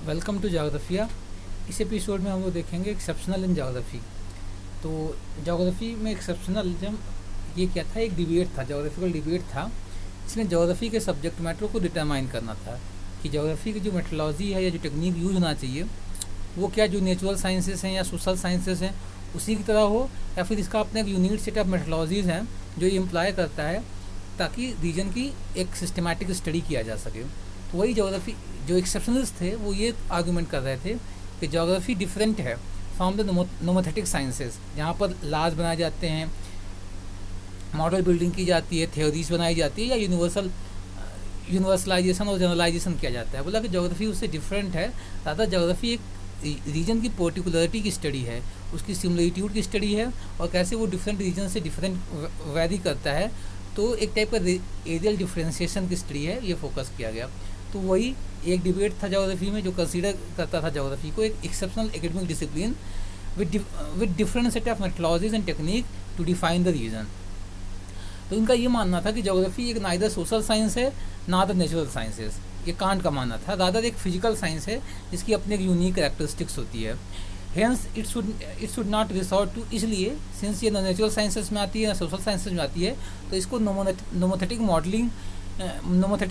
Welcome to ज्योग्राफिया। इस episode में हम लोग देखेंगे एक्सेप्शनल इन ज्योग्राफी। तो ज्योग्राफी में एक्सेप्शनलिज्म ये क्या था, एक डिबेट था, ज्योग्राफिकल डिबेट था। इसमें ज्योग्राफी के सब्जेक्ट मैटर को डिटरमाइन करना था कि ज्योग्राफी की जो मेथोलॉजी है या जो टेक्निक यूज होना चाहिए वो क्या जो नेचुरल साइंसेस हैं या सोशल साइंसेस हैं उसी की तरह हो, या फिर इसका अपने एक यूनिक सेट ऑफ मेथोलॉजीज़ हैं जो ये इम्प्लाई करता है ताकि रीजन की एक सिस्टमैटिक स्टडी किया जा सके। तो वही ज्योग्राफी जो एक्सेप्शनलिस्ट थे वो ये आर्गूमेंट कर रहे थे कि ज्योग्राफी डिफरेंट है फ्रॉम द नोमोथेटिक साइंसेस, जहाँ पर लाज बनाए जाते हैं, मॉडल बिल्डिंग की जाती है, थ्योरीज बनाई जाती है, या यूनिवर्सलाइजेशन और जनरलाइजेशन किया जाता है। बोला कि ज्योग्राफी उससे डिफरेंट है। ज़्यादा ज्योग्राफी एक रीजन की पर्टिकुलरिटी की स्टडी है, उसकी सिमिलरिट्यूड की स्टडी है और कैसे वो डिफरेंट रीजन से डिफरेंट वैरी करता है। तो एक टाइप का एरियल डिफ्रेंसिएशन की स्टडी है, ये फोकस किया गया। तो वही एक डिबेट था ज्योग्राफी में जो कंसीडर करता था ज्योग्राफी को एक exceptional academic discipline with different set of methodologies and technique to define the region. तो इनका ये मानना था कि ज्योग्राफी एक नाइदर सोशल साइंस है ना द नेचुरल साइंसेस, ये कांट का मानना था। रादर एक फिजिकल साइंस है जिसकी अपनी एक यूनिक कैरेक्टरिस्टिक्स होती है। Hence it should not resort to, इसलिए सिंस ये ना नेचुरल साइंसेस में आती है ना सोशल साइंसेस में आती है, तो इसको नोमोथेटिक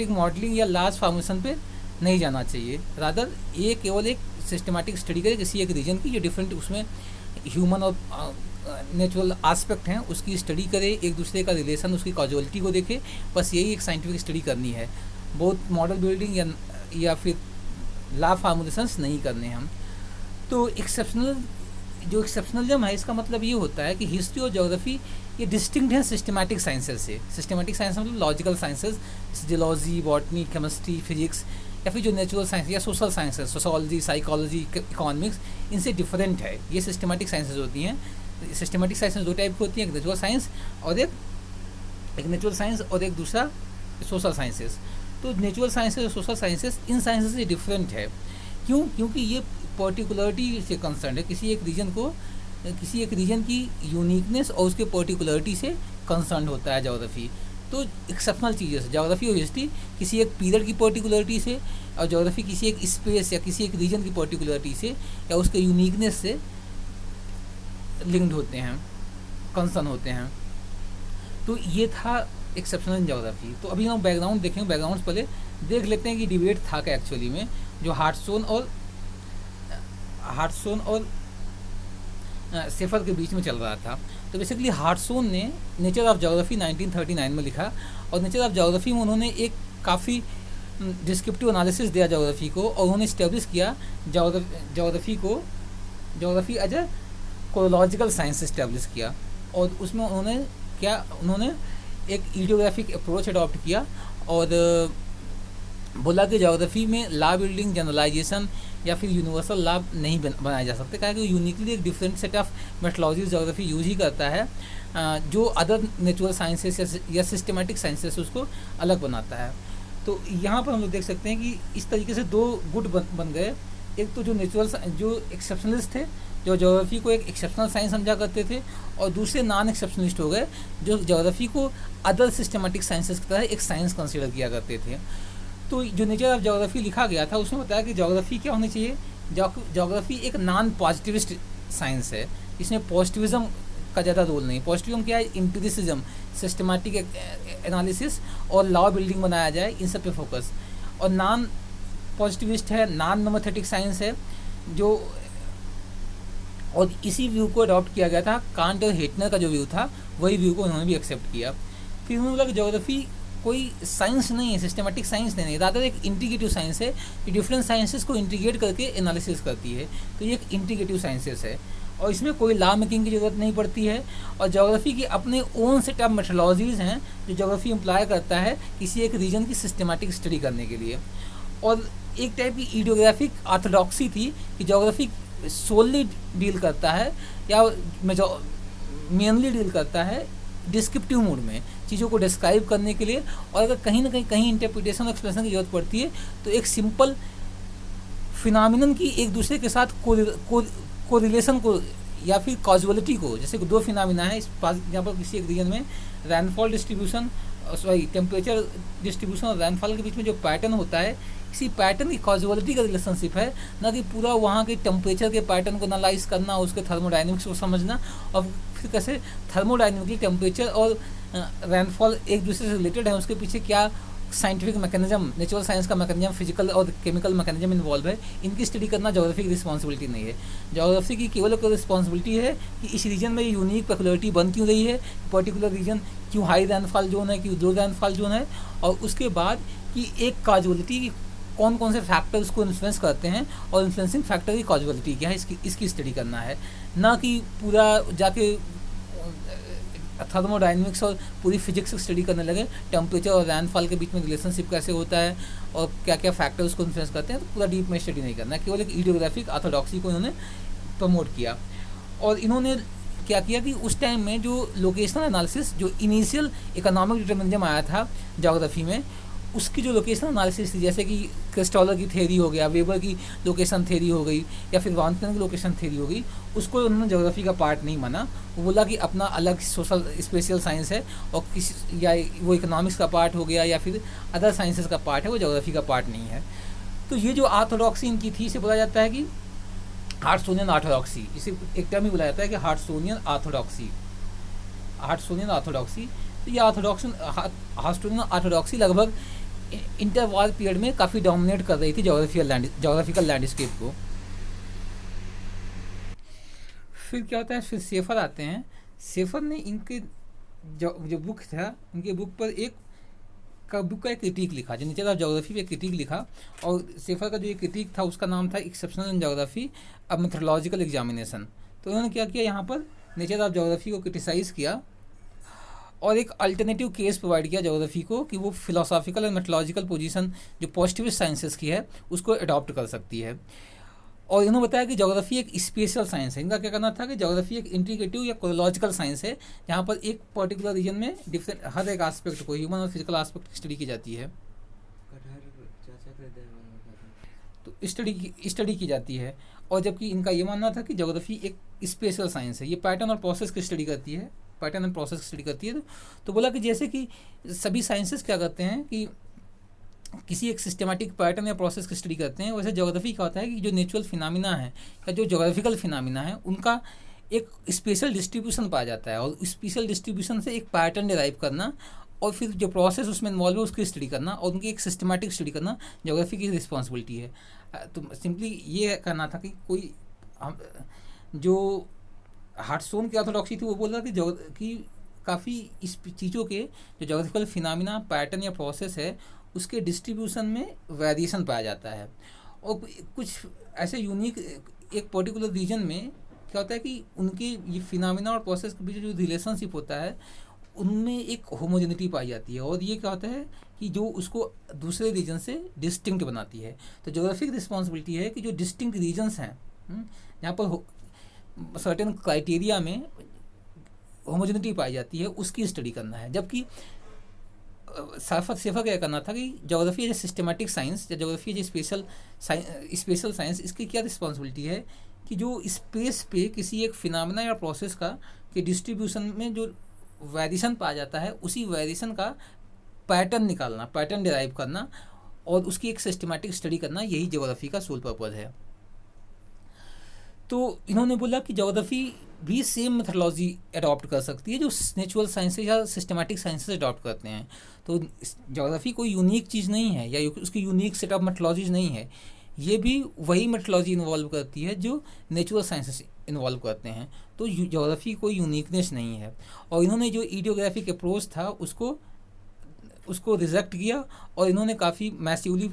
मॉडलिंग या लार्ज फॉर्मेशन पे नहीं जाना चाहिए। रादर ये केवल एक सिस्टमैटिक स्टडी करे किसी एक रीजन की जो डिफरेंट उसमें ह्यूमन और नेचुरल आस्पेक्ट हैं उसकी स्टडी करे, एक दूसरे का रिलेशन उसकी कॉजुअलिटी को देखे, बस यही एक साइंटिफिक स्टडी करनी है। बहुत मॉडल बिल्डिंग या फिर लॉ फार्मुलेशंस नहीं करने हम। तो एक्सेप्शनलिज्म है इसका मतलब ये होता है कि हिस्ट्री और ज्योग्राफी ये डिस्टिंक्ट हैं सिस्टमैटिक साइंसेस से। सिस्टमैटिक साइंस मतलब logical sciences, geology, botany, chemistry, physics, या फिर जो नेचुरल साइंस या social sciences, sociology, psychology, economics, इनसे डिफरेंट है। ये सिस्टमैटिक साइंसेस होती हैं। सिस्टमैटिक साइंसेस दो टाइप की होती हैं, एक नेचुरल साइंस और एक नेचुरल साइंस और एक दूसरा सोशल साइंसेस। तो नेचुरल साइंसेस और सोशल साइंसेस इन साइंसेस से डिफरेंट है। क्यों? क्योंकि ये पर्टिकुलरिटी से कंसर्न है, किसी एक रीजन की यूनिकनेस और उसके पर्टिकुलरिटी से कंसर्न होता है ज्योग्राफी। तो एक्सेप्शनल चीज़ें से ज्योग्राफी और हिस्ट्री किसी एक पीरियड की पर्टिकुलरिटी से, और ज्योग्राफी किसी एक स्पेस या किसी एक रीजन की पर्टिकुलरिटी से या उसके यूनिकनेस से लिंक्ड होते हैं, कंसर्न होते हैं। तो ये था एक्सेप्शनल इन ज्योग्राफी। तो अभी हम बैकग्राउंड देखेंगे, बैकग्राउंड पहले देख लेते हैं कि डिबेट था क्या एक्चुअली में, जो हार्टसोन और सेफर के बीच में चल रहा था। तो बेसिकली हार्टसोन ने नेचर ऑफ ज्योग्राफी 1939 में लिखा, और नेचर ऑफ ज्योग्राफी में उन्होंने एक काफ़ी डिस्क्रिप्टिव एनालिसिस दिया ज्योग्राफी को, और उन्होंने इस्टेब्लिश किया geography as a chorological science establish किया। और उसमें उन्होंने एक इडियोग्राफिक अप्रोच अडॉप्ट किया और बोला कि ज्योग्राफी में लॉ बिल्डिंग, जनरलाइजेशन या फिर यूनिवर्सल लॉ नहीं बनाए जा सकते, क्योंकि यूनिकली एक different set of methodologies geography use ही करता है जो अदर नेचुरल साइंसेस या सिस्टमैटिक साइंसेस उसको अलग बनाता है। तो यहाँ पर हम लोग देख सकते हैं कि इस तरीके से दो गुट बन गए। एक तो जो एक्सेप्शनलिस्ट थे, जो ज्योग्राफी को एक एक्सेप्शनल साइंस समझा करते थे, और दूसरे नॉन एक्सेप्शनलिस्ट हो गए जो ज्योग्राफी को अदर सिस्टमैटिक साइंसेस की तरह एक साइंस कंसिडर किया करते थे। तो जो नेचर ऑफ ज्योग्राफी लिखा गया था उसमें बताया कि ज्योग्राफी क्या होनी चाहिए। ज्योग्राफी एक नॉन पॉजिटिविस्ट साइंस है, इसमें पॉजिटिविज्म का ज़्यादा रोल नहीं। पॉजिटिविज्म क्या है? एम्पिरिसिज्म, सिस्टमैटिक एनालिसिस और लॉ बिल्डिंग बनाया जाए, इन सब पे फोकस। और नॉन पॉजिटिविस्ट है, नॉन नोमोथेटिक साइंस है जो, और इसी व्यू को अडॉप्ट किया गया था। कांट और हेटनर का जो व्यू था वही व्यू को उन्होंने भी एक्सेप्ट किया। फिर उन्होंने बोला कि ज्योग्राफी कोई साइंस नहीं है, सिस्टमैटिक साइंस नहीं है, रादर एक इंटीग्रेटिव साइंस है जो डिफरेंट साइंसेस को इंटीग्रेट करके एनालिसिस करती है। तो ये एक इंटीग्रेटिव साइंसेस है और इसमें कोई लॉ मेकिंग की ज़रूरत नहीं पड़ती है। और ज्योग्राफी की अपने ओन सेट ऑफ मेथोलॉजीज़ हैं जो ज्योग्राफी इम्प्लाई करता है किसी एक रीजन की सिस्टमैटिक स्टडी करने के लिए। और एक टाइप की इडियोग्राफिक ऑर्थोडॉक्सी थी कि ज्योग्राफी सोलली डील करता है या मेनली डील करता है डिस्क्रिप्टिव मोड में, चीज़ों को डिस्क्राइब करने के लिए। और अगर कहीं ना कहीं इंटरप्रिटेशन और एक्सप्लेनेशन की जरूरत पड़ती है तो एक सिंपल फिनोमिनन की एक दूसरे के साथ कोरिलेशन को या फिर कॉजुअलिटी को, जैसे दो फिनोमिना है यहाँ पर किसी एक रीजन में रेनफॉल डिस्ट्रीब्यूशन टेम्परेचर डिस्ट्रीब्यूशन और रेनफॉल के बीच में जो पैटर्न होता है, किसी पैटर्न की कॉजुअलिटी का रिलेशनशिप है, ना कि पूरा वहाँ के टेम्परेचर के पैटर्न को एनालाइज करना, उसके थर्मोडाइनमिक्स को समझना, और फिर कैसे थर्मोडाइनमिकली टेम्परेचर और रेनफॉल एक दूसरे से रिलेटेड है, उसके पीछे क्या साइंटिफिक मैकेनिज्म, नेचुरल साइंस का मैकेनिज्म, फिजिकल और केमिकल मैकेनिज्म इन्वॉल्व है, इनकी स्टडी करना ज्योग्राफी की रिस्पॉन्सिबिलिटी नहीं है। ज्योग्राफी की केवल एक रिस्पॉन्सिबिलिटी है कि इस रीजन में यूनिक पेकुलरिटी बन क्यों रही है, पर्टिकुलर रीजन क्यों हाई रैनफॉल जोन है, क्यों लो रैनफॉल जोन है, और उसके बाद कि एक कॉजुअलिटी कौन कौन से फैक्टर्स को इन्फ्लुएंस करते हैं और इन्फ्लुएंसिंग फैक्टर की कॉजुअलिटी क्या है, इसकी स्टडी करना है, ना कि पूरा जाके थर्मोडाइनमिक्स और पूरी फिजिक्स की स्टडी करने लगे, टेम्परेचर और रैनफॉल के बीच में रिलेशनशिप कैसे होता है और क्या क्या फैक्टर्स को इन्फ्लुएंस करते हैं, तो पूरा डीप में स्टडी नहीं करना है। केवल एक इडियोग्राफिक ऑर्थोडॉक्सी को इन्होंने प्रमोट किया। और इन्होंने क्या किया कि उस टाइम में जो लोकेशनल एनालिसिस, जो इनिशियल इकोनॉमिक डिटरमिनिज्म आया था ज्योग्राफी में, उसकी जो लोकेशन एनालिसिस थी, जैसे कि क्रिस्टॉलर की थ्योरी हो गया, वेबर की लोकेशन थ्योरी हो गई, या फिर वानकन की लोकेशन थ्योरी हो गई, उसको उन्होंने ज्योग्राफी का पार्ट नहीं माना। वो बोला कि अपना अलग सोशल स्पेशल साइंस है, और किसी या वो इकोनॉमिक्स का पार्ट हो गया या फिर अदर साइंसेस का पार्ट है, वो ज्योग्राफी का पार्ट नहीं है। तो ये जो ऑर्थोडॉक्सी इनकी थी, इसे बोला जाता है कि हार्ट्सोनियन ऑर्थोडॉक्सी। इसे एक टर्म ही बोला जाता है कि हार्ट्सोनियन ऑर्थोडॉक्सी, हार्ट्सोनियन ऑर्थोडॉक्सी। तो ये हार्ट्सोनियन ऑर्थोडॉक्सी लगभग इंटरवॉर पीरियड में काफ़ी डोमिनेट कर रही थी ज्योग्राफिकल लैंडस्केप को। फिर क्या होता है, फिर सेफर आते हैं। सेफर ने इनके जो बुक था, इनके बुक पर बुक का एक क्रिटिक लिखा, जो नेचर ऑफ ज्योग्राफी पे क्रिटिक लिखा, और सेफर का जो एक क्रिटिक था उसका नाम था exceptional in geography a methodological examination. तो उन्होंने क्या किया, यहाँ पर नेचर ऑफ ज्योग्राफी को क्रिटिसाइज़ किया और एक अल्टरनेटिव केस प्रोवाइड किया ज्योग्राफी को कि वो फिलोसॉफिकल और मेथोडोलॉजिकल पोजीशन जो पॉजिटिविस्ट साइंसेस की है उसको अडॉप्ट कर सकती है। और इन्होंने बताया कि ज्योग्राफी एक स्पेशल साइंस है। इनका क्या करना था कि ज्योग्राफी एक इंटीग्रेटिव या कोलॉजिकल साइंस है, जहाँ पर एक पर्टिकुलर रीजन में डिफरेंट हर एक एस्पेक्ट को, ह्यूमन और फिजिकल एस्पेक्ट की स्टडी की जाती है, तो स्टडी की जाती है। और जबकि इनका ये मानना था कि ज्योग्राफी एक स्पेशल साइंस है, ये पैटर्न और प्रोसेस की स्टडी करती है, पैटर्न एंड प्रोसेस की स्टडी करती है। तो बोला कि जैसे कि सभी साइंसेस क्या करते हैं कि किसी एक सिस्टमैटिक पैटर्न या प्रोसेस की स्टडी करते हैं, वैसे ज्योग्राफी का होता है कि जो नेचुरल फिनोमिना है या जो ज्योग्राफिकल फिनोमिना है उनका एक स्पेशल डिस्ट्रीब्यूशन पाया जाता है, और स्पेशल डिस्ट्रीब्यूशन से एक पैटर्न डिराइव करना और फिर जो प्रोसेस उसमें इन्वॉल्व है उसकी स्टडी करना और उनकी एक सिस्टमैटिक स्टडी करना ज्योग्राफी की रिस्पॉन्सिबिलिटी है। तो सिंपली ये कहना था कि कोई जो हार्टसोन की ऑर्थोडॉक्सी थी वो बोल रहा था कि काफ़ी इस चीज़ों के जो ज्योग्राफिकल फिनोमिना पैटर्न या प्रोसेस है उसके डिस्ट्रीब्यूशन में वेरिएशन पाया जाता है, और कुछ ऐसे यूनिक एक पर्टिकुलर रीजन में क्या होता है कि उनके ये फिनोमिना और प्रोसेस के बीच जो रिलेशनशिप होता है उनमें एक होमोजेनिटी पाई जाती है, और ये क्या होता है कि जो उसको दूसरे रीजन से डिस्टिंक्ट बनाती है। तो ज्योग्राफिक रिस्पॉन्सिबिलिटी है कि जो डिस्टिंक्ट रीजन्स हैं जहाँ पर सर्टेन क्राइटेरिया में होमोजेनिटी पाई जाती है उसकी स्टडी करना है। जबकि सेफर क्या करना था कि geography as a systematic science या geography as a special science, इसकी क्या रिस्पॉन्सिबिलिटी है कि जो स्पेस पे किसी एक फिनोमेना या प्रोसेस का के डिस्ट्रीब्यूशन में जो वेरिएशन पाया जाता है उसी वेरिएशन का पैटर्न निकालना, पैटर्न डिराइव करना और उसकी एक सिस्टमैटिक स्टडी करना, यही ज्योग्राफी का सोल पर्पज है। तो इन्होंने बोला कि ज्योग्राफी भी सेम मेथोडोलॉजी अडॉप्ट कर सकती है जो नेचुरल साइंसेज या सिस्टमैटिक साइंसेज अडॉप्ट करते हैं। तो ज्योग्राफी कोई यूनिक चीज़ नहीं है या उसकी यूनिक सेट ऑफ मेथोडोलॉजीज नहीं है, ये भी वही मेथोडोलॉजी इन्वॉल्व करती है जो नेचुरल साइंसेस इन्वॉल्व करते हैं। तो ज्योग्राफी कोई यूनिकनेस नहीं है। और इन्होंने जो इडियोग्राफिक अप्रोच था उसको रिजेक्ट किया और इन्होंने काफ़ी मैसिवली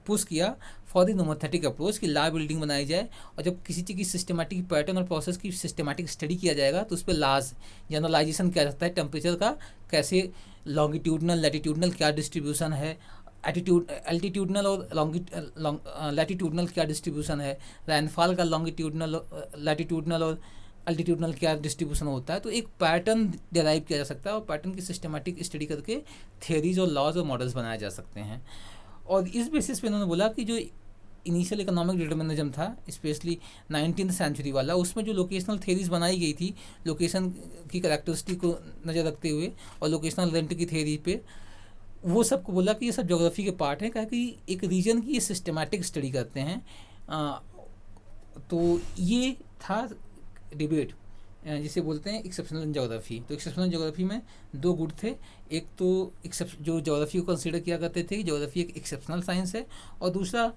पुश किया फॉर द नोमोथेटिक अप्रोच कि लॉ बिल्डिंग बनाई जाए, और जब किसी चीज़ की सिस्टमैटिक पैटर्न और प्रोसेस की सिस्टमैटिक स्टडी किया जाएगा तो उस पर लॉज जनरलाइजेशन किया जाता है। टेम्परेचर का कैसे लॉन्गिट्यूडनल लैटिट्यूडनल क्या डिस्ट्रीब्यूशन है, एल्टीट्यूडनल और लैटिट्यूडनल क्या डिस्ट्रीब्यूशन है, रैनफॉल का लॉन्गिट्यूडनल लैटिट्यूडनल और अल्टीट्यूडनल क्या डिस्ट्रीब्यूशन होता है। तो एक पैटर्न डिराइव किया जा सकता है और पैटर्न की सिस्टमैटिक स्टडी करके थियरीज और लॉज और मॉडल्स बनाए जा सकते हैं। और इस बेसिस पे उन्होंने बोला कि जो इनिशियल इकोनॉमिक डिटरमिनिज्म था स्पेशली 19th सेंचुरी वाला, उसमें जो लोकेशनल थेरीज बनाई गई थी लोकेशन की करैक्टरिस्टिक को नज़र रखते हुए और लोकेशनल रेंट की थेरी पे, वो सबको बोला कि ये सब ज्योग्राफी के पार्ट है, कहा कि एक रीजन की ये सिस्टमैटिक स्टडी करते हैं। तो ये था डिबेट जिसे बोलते हैं एक्सेप्शनल ज्योग्राफी। तो एक्सेप्शनल ज्योग्राफी में दो गुट थे। एक तो जो ज्योग्राफी को कंसीडर किया करते थे कि ज्योग्राफी एक एक्सेप्शनल साइंस है, और दूसरा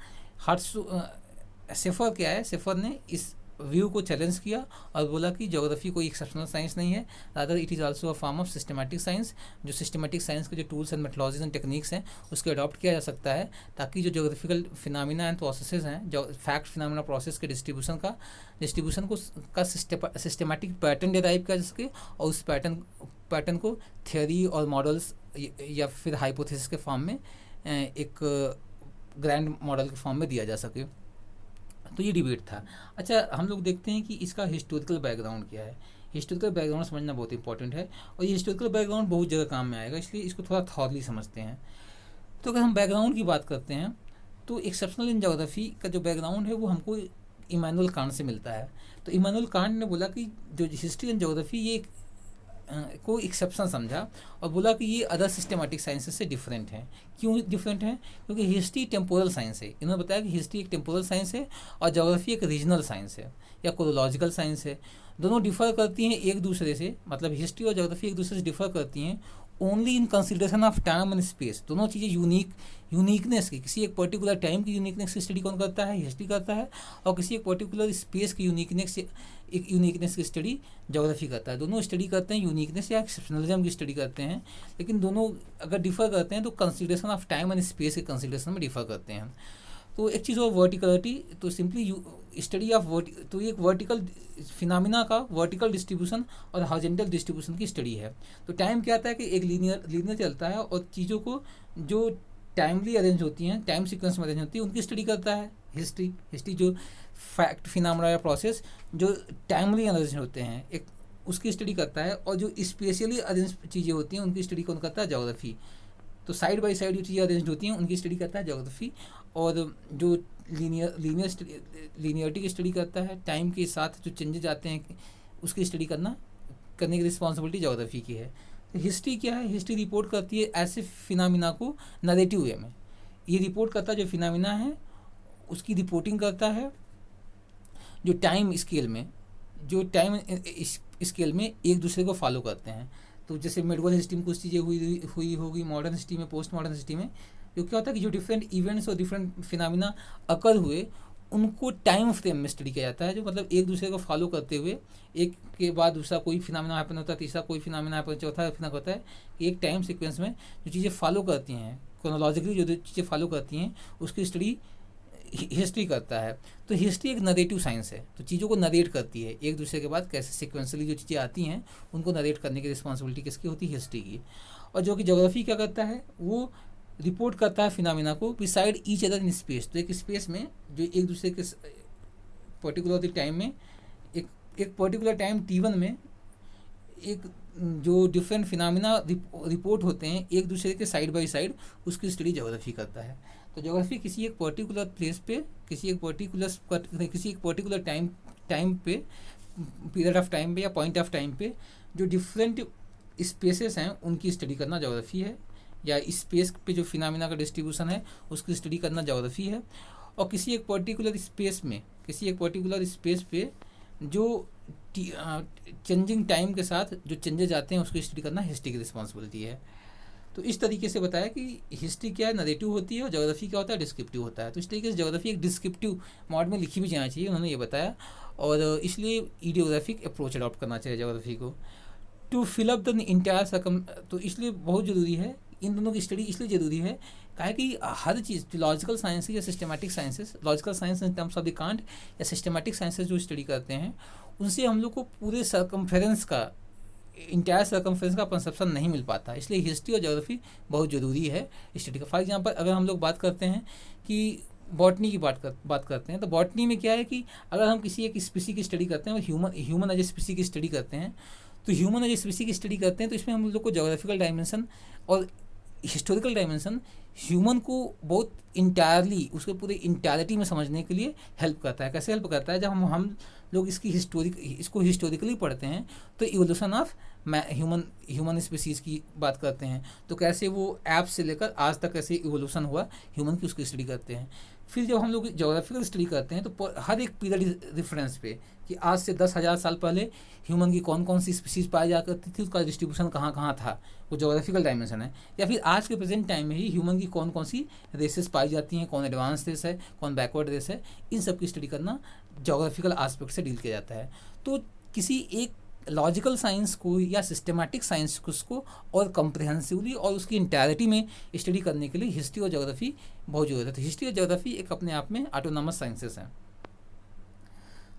सेफर क्या है, सेफर ने इस व्यू को चैलेंज किया और बोला कि ज्योग्राफी कोई एक्सेप्शनल साइंस नहीं है, rather it is also a form of systematic science. जो सिस्टमैटिक साइंस के जो टूल्स एंड मेथोलॉजीज एंड टेक्निक्स हैं उसको अडॉप्ट किया जा सकता है, ताकि जो ज्योग्राफिकल फिनोमिना एंड प्रोसेसेस हैं, जो फैक्ट फिनोमिना प्रोसेस के डिस्ट्रीब्यूशन का सिस्टमैटिक पैटर्न डिराइव किया जा सके, और उस पैटर्न को थियोरी और मॉडल्स या फिर हाइपोथेसिस के फॉर्म में एक ग्रैंड मॉडल के फॉर्म में दिया जा सके। तो ये डिबेट था। अच्छा, हम लोग देखते हैं कि इसका हिस्टोरिकल बैकग्राउंड क्या है। हिस्टोरिकल बैकग्राउंड समझना बहुत इंपॉर्टेंट है, और ये हिस्टोरिकल बैकग्राउंड बहुत जगह काम में आएगा, इसलिए इसको थोड़ा थॉरली समझते हैं। तो अगर हम बैकग्राउंड की बात करते हैं तो एक्सेप्शनल इन ज्योग्राफी का जो बैकग्राउंड है वो हमको इमैनुअल कांट से मिलता है। तो इमैनुअल कांट ने बोला कि जो हिस्ट्री एंड ज्योग्राफी ये को एक्सेप्शन समझा, और बोला कि ये अदर सिस्टमैटिक साइंसेस से डिफरेंट हैं। क्यों डिफरेंट हैं? क्योंकि हिस्ट्री टेम्पोरल साइंस है। इन्होंने बताया कि हिस्ट्री एक टेम्पोरल साइंस है और ज्योग्राफी एक रीजनल साइंस है या क्रोनोलॉजिकल साइंस है। दोनों डिफर करती हैं एक दूसरे से, मतलब हिस्ट्री और ज्योग्राफी एक दूसरे से डिफर करती हैं only in consideration of time and space. दोनों चीज़ें यूनिकनेस की, किसी एक पर्टिकुलर टाइम की यूनिकनेस की स्टडी कौन करता है? हिस्ट्री करता है, और किसी एक पर्टिकुलर स्पेस की यूनिकनेस की स्टडी ज्योग्राफी करता है। दोनों स्टडी करते हैं यूनिकनेस या एक्सेप्शनलिज्म की स्टडी करते हैं, लेकिन दोनों अगर डिफर करते हैं तो consideration of time and space के कंसिडरेशन में डिफर करते हैं। तो एक चीज़ और वर्टिकलिटी, तो सिंपली स्टडी ऑफ तो एक वर्टिकल फिनोमिना का वर्टिकल डिस्ट्रीब्यूशन और हॉरिजॉन्टल डिस्ट्रीब्यूशन की स्टडी है। तो टाइम क्या आता है कि एक लीनियर चलता है, और चीज़ों को जो टाइमली अरेंज होती हैं, टाइम सीक्वेंस में अरेंज होती है, उनकी स्टडी करता है हिस्ट्री जो फैक्ट फिनोमिना या प्रोसेस जो टाइमली अरेंज होते हैं एक उसकी स्टडी करता है, और जो स्पेशली अरेंज चीज़ें होती हैं उनकी स्टडी कौन करता है? ज्योग्राफी। तो साइड बाय साइड जो चीज़ें अरेंज होती हैं उनकी स्टडी करता है ज्योग्राफी, और जो लीनियरिटी की स्टडी करता है, टाइम के साथ जो चेंजेज आते हैं उसकी स्टडी करने की रिस्पॉन्सिबिलिटी ज्योग्राफी की है। तो हिस्ट्री क्या है? हिस्ट्री रिपोर्ट करती है ऐसे फिनोमिना को नरेटिव वे में। ये रिपोर्ट करता है जो फिनोमिना है उसकी रिपोर्टिंग करता है जो टाइम स्केल में एक दूसरे को फॉलो करते हैं। तो जैसे मेडिवल हिस्ट्री में कुछ चीज़ें हुई होगी, मॉडर्न हिस्ट्री में, पोस्ट मॉडर्न हिस्ट्री में जो क्या होता है कि जो डिफरेंट इवेंट्स और डिफरेंट फिनोमिना अकर हुए उनको टाइम फ्रेम में स्टडी किया जाता है, जो मतलब एक दूसरे को फॉलो करते हुए एक के बाद दूसरा कोई फिनोमिना हैपन होता है, तीसरा कोई फिनोमिना हैपन, चौथा फिनोमिना होता है। एक टाइम सीक्वेंस में जो चीज़ें फॉलो करती हैं, क्रोनोलॉजिकली जो चीज़ें फॉलो करती हैं उसकी स्टडी हिस्ट्री करता है। तो हिस्ट्री एक नरेटिव साइंस है, तो चीज़ों को नरेट करती है एक दूसरे के बाद, कैसे सिक्वेंसली जो चीज़ें आती हैं उनको नरेट करने की रिस्पॉन्सिबिलिटी किसकी होती है? हिस्ट्री की। और जो कि ज्योग्राफी क्या करता है, वो रिपोर्ट करता है फिनोमिना को beside each other in space. तो एक स्पेस में जो एक दूसरे के पर्टिकुलर टाइम में एक पर्टिकुलर टाइम T1 में एक जो डिफरेंट फिनोमिना रिपोर्ट होते हैं एक दूसरे के साइड बाय साइड, उसकी स्टडी ज्योग्राफी करता है। तो ज्योग्राफी किसी एक पर्टिकुलर प्लेस पे, किसी एक पर्टिकुलर टाइम पे, पीरियड ऑफ टाइम पे या पॉइंट ऑफ टाइम पे जो डिफरेंट स्पेसेस हैं उनकी स्टडी करना ज्योग्राफी है, या स्पेस पे जो फिनोमिना का डिस्ट्रीब्यूशन है उसकी स्टडी करना ज्योग्राफी है। और किसी एक पर्टिकुलर स्पेस पे जो चेंजिंग टाइम के साथ जो चेंजेस आते हैं उसको स्टडी करना हिस्ट्री की रिस्पॉन्सिबिलिटी है। तो इस तरीके से बताया कि हिस्ट्री क्या है, नरेटिव होती है, और ज्योग्राफी क्या होता है, डिस्क्रिप्टिव होता है। तो इस तरीके से ज्योग्राफी एक डिस्क्रिप्टिव मोड में लिखी भी जाना चाहिए, उन्होंने ये बताया, और इसलिए ईडियोग्राफिक अप्रोच अडॉप्ट करना चाहिए ज्योग्राफी को to fill up the entire तो इसलिए बहुत ज़रूरी है, इन दोनों की स्टडी इसलिए ज़रूरी है काहे कि हर चीज़ लॉजिकल साइंस या systematic sciences, logical science in terms of the can't या सिस्टमैटिक साइंसेस जो स्टडी करते हैं उनसे हम लोग को पूरे इंटायर सर्कमफ्रेंस का कंसेप्शन नहीं मिल पाता। इसलिए हिस्ट्री और ज्योग्राफी बहुत ज़रूरी है स्टडी का। फॉर एग्जांपल अगर हम लोग बात करते हैं कि बॉटनी की बात करते हैं, तो बॉटनी में क्या है कि अगर हम किसी एक स्पीसी की स्टडी करते हैं, ह्यूमन एज ए स्पीसी की स्टडी करते हैं, तो ह्यूमन एज ए स्पीसी की स्टडी करते हैं तो इसमें हम लोग को ज्योग्राफिकल डायमेंशन और हिस्टोरिकल डायमेंशन ह्यूमन को बहुत इंटायरली, उसके पूरे इंटायरिटी में समझने के लिए हेल्प करता है। कैसे हेल्प करता है? जब हम लोग इसको हिस्टोरिकली पढ़ते हैं तो इवोल्यूशन ऑफ ह्यूमन स्पीसीज़ की बात करते हैं, तो कैसे वो ऐप से लेकर आज तक कैसे इवोल्यूशन हुआ ह्यूमन की, उसकी स्टडी करते हैं। फिर जब हम लोग जोग्राफिकल स्टडी करते हैं तो हर एक पीरियड रेफरेंस पे कि आज से 10,000 साल पहले ह्यूमन की कौन कौन सी स्पीसीज पाई जा करती थी, उसका डिस्ट्रीब्यूशन कहाँ कहाँ था, वो जोग्राफिकल डायमेंशन है। या फिर आज के प्रेजेंट टाइम में ही ह्यूमन की कौन कौन सी रेसेस पाई जाती हैं, कौन एडवांस रेस है, कौन बैकवर्ड रेस है, इन सब की स्टडी करना जोग्राफिकल आस्पेक्ट से डील किया जाता है। तो किसी एक लॉजिकल साइंस को या सिस्टमैटिक साइंस को और कम्प्रिहेंसिवली और उसकी इंटायरिटी में स्टडी करने के लिए हिस्ट्री और ज्योग्राफी बहुत ज़रूरत है। हिस्ट्री और ज्योग्राफी एक अपने आप में ऑटोनॉमस साइंसेस हैं।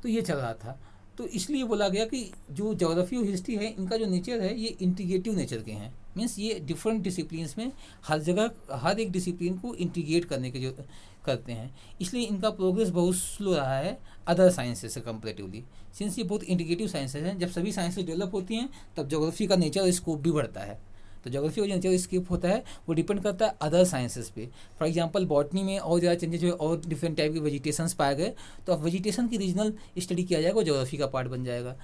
तो ये चल रहा था, तो इसलिए बोला गया कि जो ज्योग्राफी और हिस्ट्री है, इनका जो नेचर है ये इंटीग्रेटिव नेचर के हैं। मीन्स ये डिफरेंट डिसिप्लिन्स में हर जगह हर एक डिसिप्लिन को इंटीग्रेट करने के जो करते हैं, इसलिए इनका प्रोग्रेस बहुत स्लो रहा है अदर साइंसेस से कंपेरेटिवली। सिंस ये बहुत इंटीग्रेटिव साइंसेस हैं, जब सभी साइंसेस डेवलप होती हैं तब ज्योग्राफी का नेचर और स्कोप भी बढ़ता है। तो ज्योग्राफी का जो नेचर स्कोप होता है वो डिपेंड करता है अदर साइंसेस पे। फॉर एग्जांपल बॉटनी में और ज़्यादा चेंजेस हुए और डिफरेंट टाइप के वेजिटेशंस पाए गए, तो अब वेजिटेशन की रीजनल स्टडी किया जाएगा, वो ज्योग्राफी का पार्ट बन जाएगा।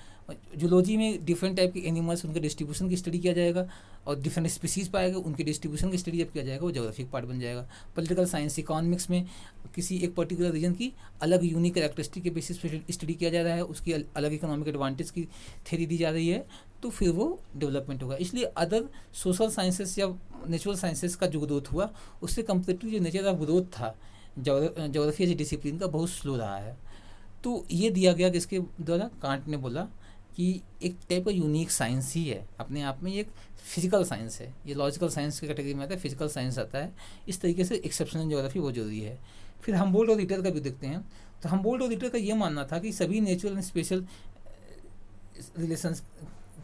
जूलॉजी में डिफरेंट टाइप के एनिमल्स, उनके डिस्ट्रीब्यूशन की स्टडी किया जाएगा, और डिफरेंट स्पीसीज पाए गए, उनके डिस्ट्रीब्यूशन की स्टडी जब किया जाएगा वो ज्योग्राफी का पार्ट बन जाएगा। पॉलिटिकल साइंस, इकोनॉमिक्स में किसी एक पर्टिकुलर रीजन की अलग यूनिक कैरेक्टरिस्टिक के बेसिस पे स्टडी किया जा रहा है, उसकी अलग इकोनॉमिक एडवांटेज की थ्योरी दी जा रही है, तो फिर वो डेवलपमेंट होगा। इसलिए अदर सोशल साइंसेस या नेचुरल साइंसेस का जो ग्रोथ हुआ, उससे कंपेरेटिवली जो नेचर ऑफ ग्रोथ था ज्योग्राफी एज डिसिप्लिन का बहुत स्लो रहा है। तो ये दिया गया कि इसके द्वारा कांट ने बोला कि एक टाइप का यूनिक साइंस ही है अपने आप में, ये एक फिजिकल साइंस है, ये लॉजिकल साइंस की कैटेगरी में आता है, फिजिकल साइंस आता है। इस तरीके से एक्सेप्शनल ज्योग्राफी बहुत जरूरी है। फिर हमबोल्ट और रिटर का भी देखते हैं। तो हमबोल्ट और रिटर का ये मानना था कि सभी नेचुरल एंड स्पेशल रिलेशंस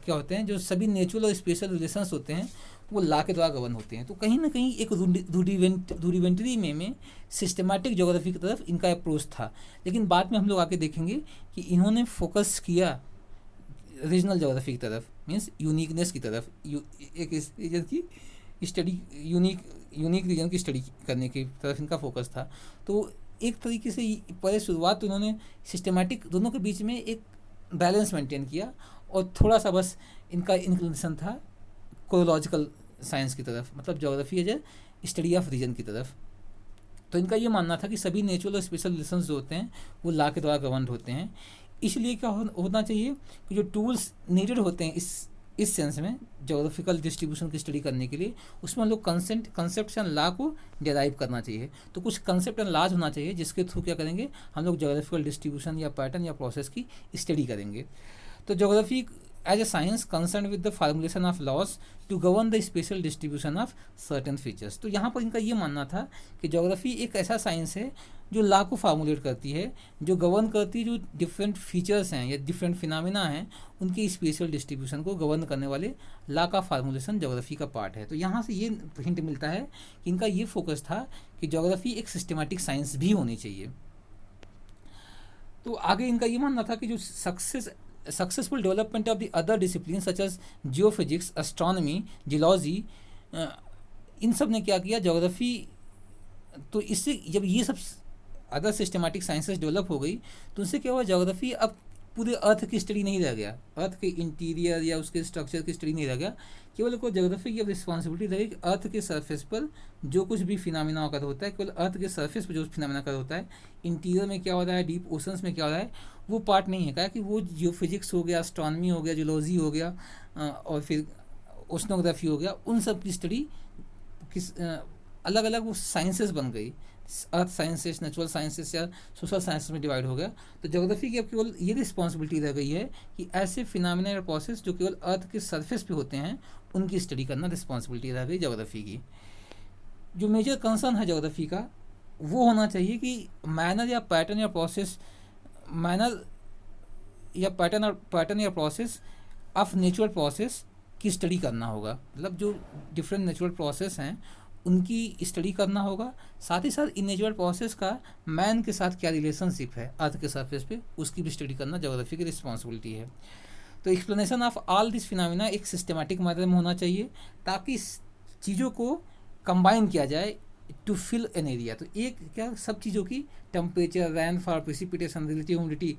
क्या होते हैं, जो सभी नेचुरल और स्पेशल रिलेशंस होते हैं वो लॉ के द्वारा गवर्न होते हैं। तो कहीं ना कहीं एक रूडिमेंट्री में सिस्टमैटिक ज्योग्राफी की तरफ इनका अप्रोच था। लेकिन बाद में हम लोग आके देखेंगे कि इन्होंने फोकस किया रीजनल ज्योग्राफी की तरफ, मीन्स यूनिकनेस की तरफ, एक रीजन की स्टडी, यूनिक रीजन की स्टडी करने की तरफ इनका फोकस था। तो एक तरीके से पहले शुरुआत तो इन्होंने सिस्टमैटिक दोनों के बीच में एक बैलेंस मेंटेन किया, और थोड़ा सा बस इनका इंक्लिनेशन था कोलॉजिकल साइंस की तरफ, मतलब geography as a study of region की तरफ। तो इनका ये मानना था कि सभी नेचुरल और स्पेशल रिलेशंस जो होते हैं वो लॉ के द्वारा गवर्न होते हैं। इसलिए क्या होना चाहिए कि जो टूल्स नीडेड होते हैं इस सेंस में ज्योग्राफिकल डिस्ट्रीब्यूशन की स्टडी करने के लिए, उसमें हम लोग कंसेप्ट एंड लॉ को डेराइव करना चाहिए। तो कुछ कंसेप्ट एंड लॉज होना चाहिए जिसके थ्रू क्या करेंगे, हम लोग ज्योग्राफिकल डिस्ट्रीब्यूशन या पैटर्न या प्रोसेस की स्टडी करेंगे। तो geography as a science concerned with the formulation of laws to govern the spatial distribution of certain features। तो यहाँ पर इनका ये मानना था कि ज्योग्राफी एक ऐसा साइंस है जो लॉ को फार्मुलेट करती है, जो गवर्न करती है, जो डिफरेंट फीचर्स हैं या डिफरेंट फिनोमेना हैं उनकी स्पेशल डिस्ट्रीब्यूशन को गवर्न करने वाले लॉ का फार्मुलेशन ज्योग्राफी का पार्ट है। तो यहाँ से ये हिंट मिलता है कि इनका ये फोकस था कि ज्योग्राफी एक सिस्टमैटिक साइंस भी होनी चाहिए। तो आगे इनका ये मानना था कि जो successful development of the other discipline such as geophysics, astronomy, geology, इन सब ने क्या किया, ज्योग्राफी, तो इससे जब ये सब अदर सिस्टमैटिक साइंसेस डेवलप हो गई तो उससे क्या हुआ, ज्योग्राफी अब पूरे अर्थ की स्टडी नहीं रह गया, अर्थ के इंटीरियर या उसके स्ट्रक्चर की स्टडी नहीं रह गया, केवल को ज्योग्राफी की अब रिस्पॉन्सिबिलिटी रही कि अर्थ के सरफेस पर जो कुछ भी फिनोमेना अगर होता है, केवल अर्थ के सरफेस पर जो फिनोमेना अगर होता है, इंटीरियर में क्या हो रहा है, डीप ओशंस में क्या हो रहा है, वो पार्ट नहीं है। क्या कि वो जियोफिजिक्स हो गया, एस्ट्रोनॉमी हो गया, जियोलॉजी हो गया, और फिर ओशनोग्राफी हो गया, उन सब की स्टडी किस अलग अलग वो साइंसेस बन गई, अर्थ साइंसेस, नेचुरल साइंसेस या सोशल साइंसेस में डिवाइड हो गया। तो ज्योग्राफी की अब केवल ये रिस्पॉन्सिबिलिटी रह गई है कि ऐसे फिनोमेना या प्रोसेस जो केवल अर्थ के सरफेस पे होते हैं उनकी स्टडी करना रिस्पॉन्सिबिलिटी रह गई ज्योग्राफी की। जो मेजर कंसर्न है ज्योग्राफी का वो होना चाहिए कि मैनर या पैटर्न या प्रोसेस, मैनर या पैटर्न या प्रोसेस ऑफ नेचुरल प्रोसेस की स्टडी करना होगा। मतलब जो डिफरेंट नेचुरल प्रोसेस हैं उनकी स्टडी करना होगा, साथ ही साथ इन नेचुरल प्रोसेस का मैन के साथ क्या रिलेशनशिप है अर्थ के सरफेस पे, उसकी भी स्टडी करना ज्योग्राफी की रिस्पॉन्सिबिलिटी है। तो explanation of all this phenomena एक सिस्टमैटिक मैथड में होना चाहिए ताकि चीज़ों को कंबाइन किया जाए टू फिल एन एरिया। तो एक क्या सब चीज़ों की temperature, rainfall, precipitation, relative humidity,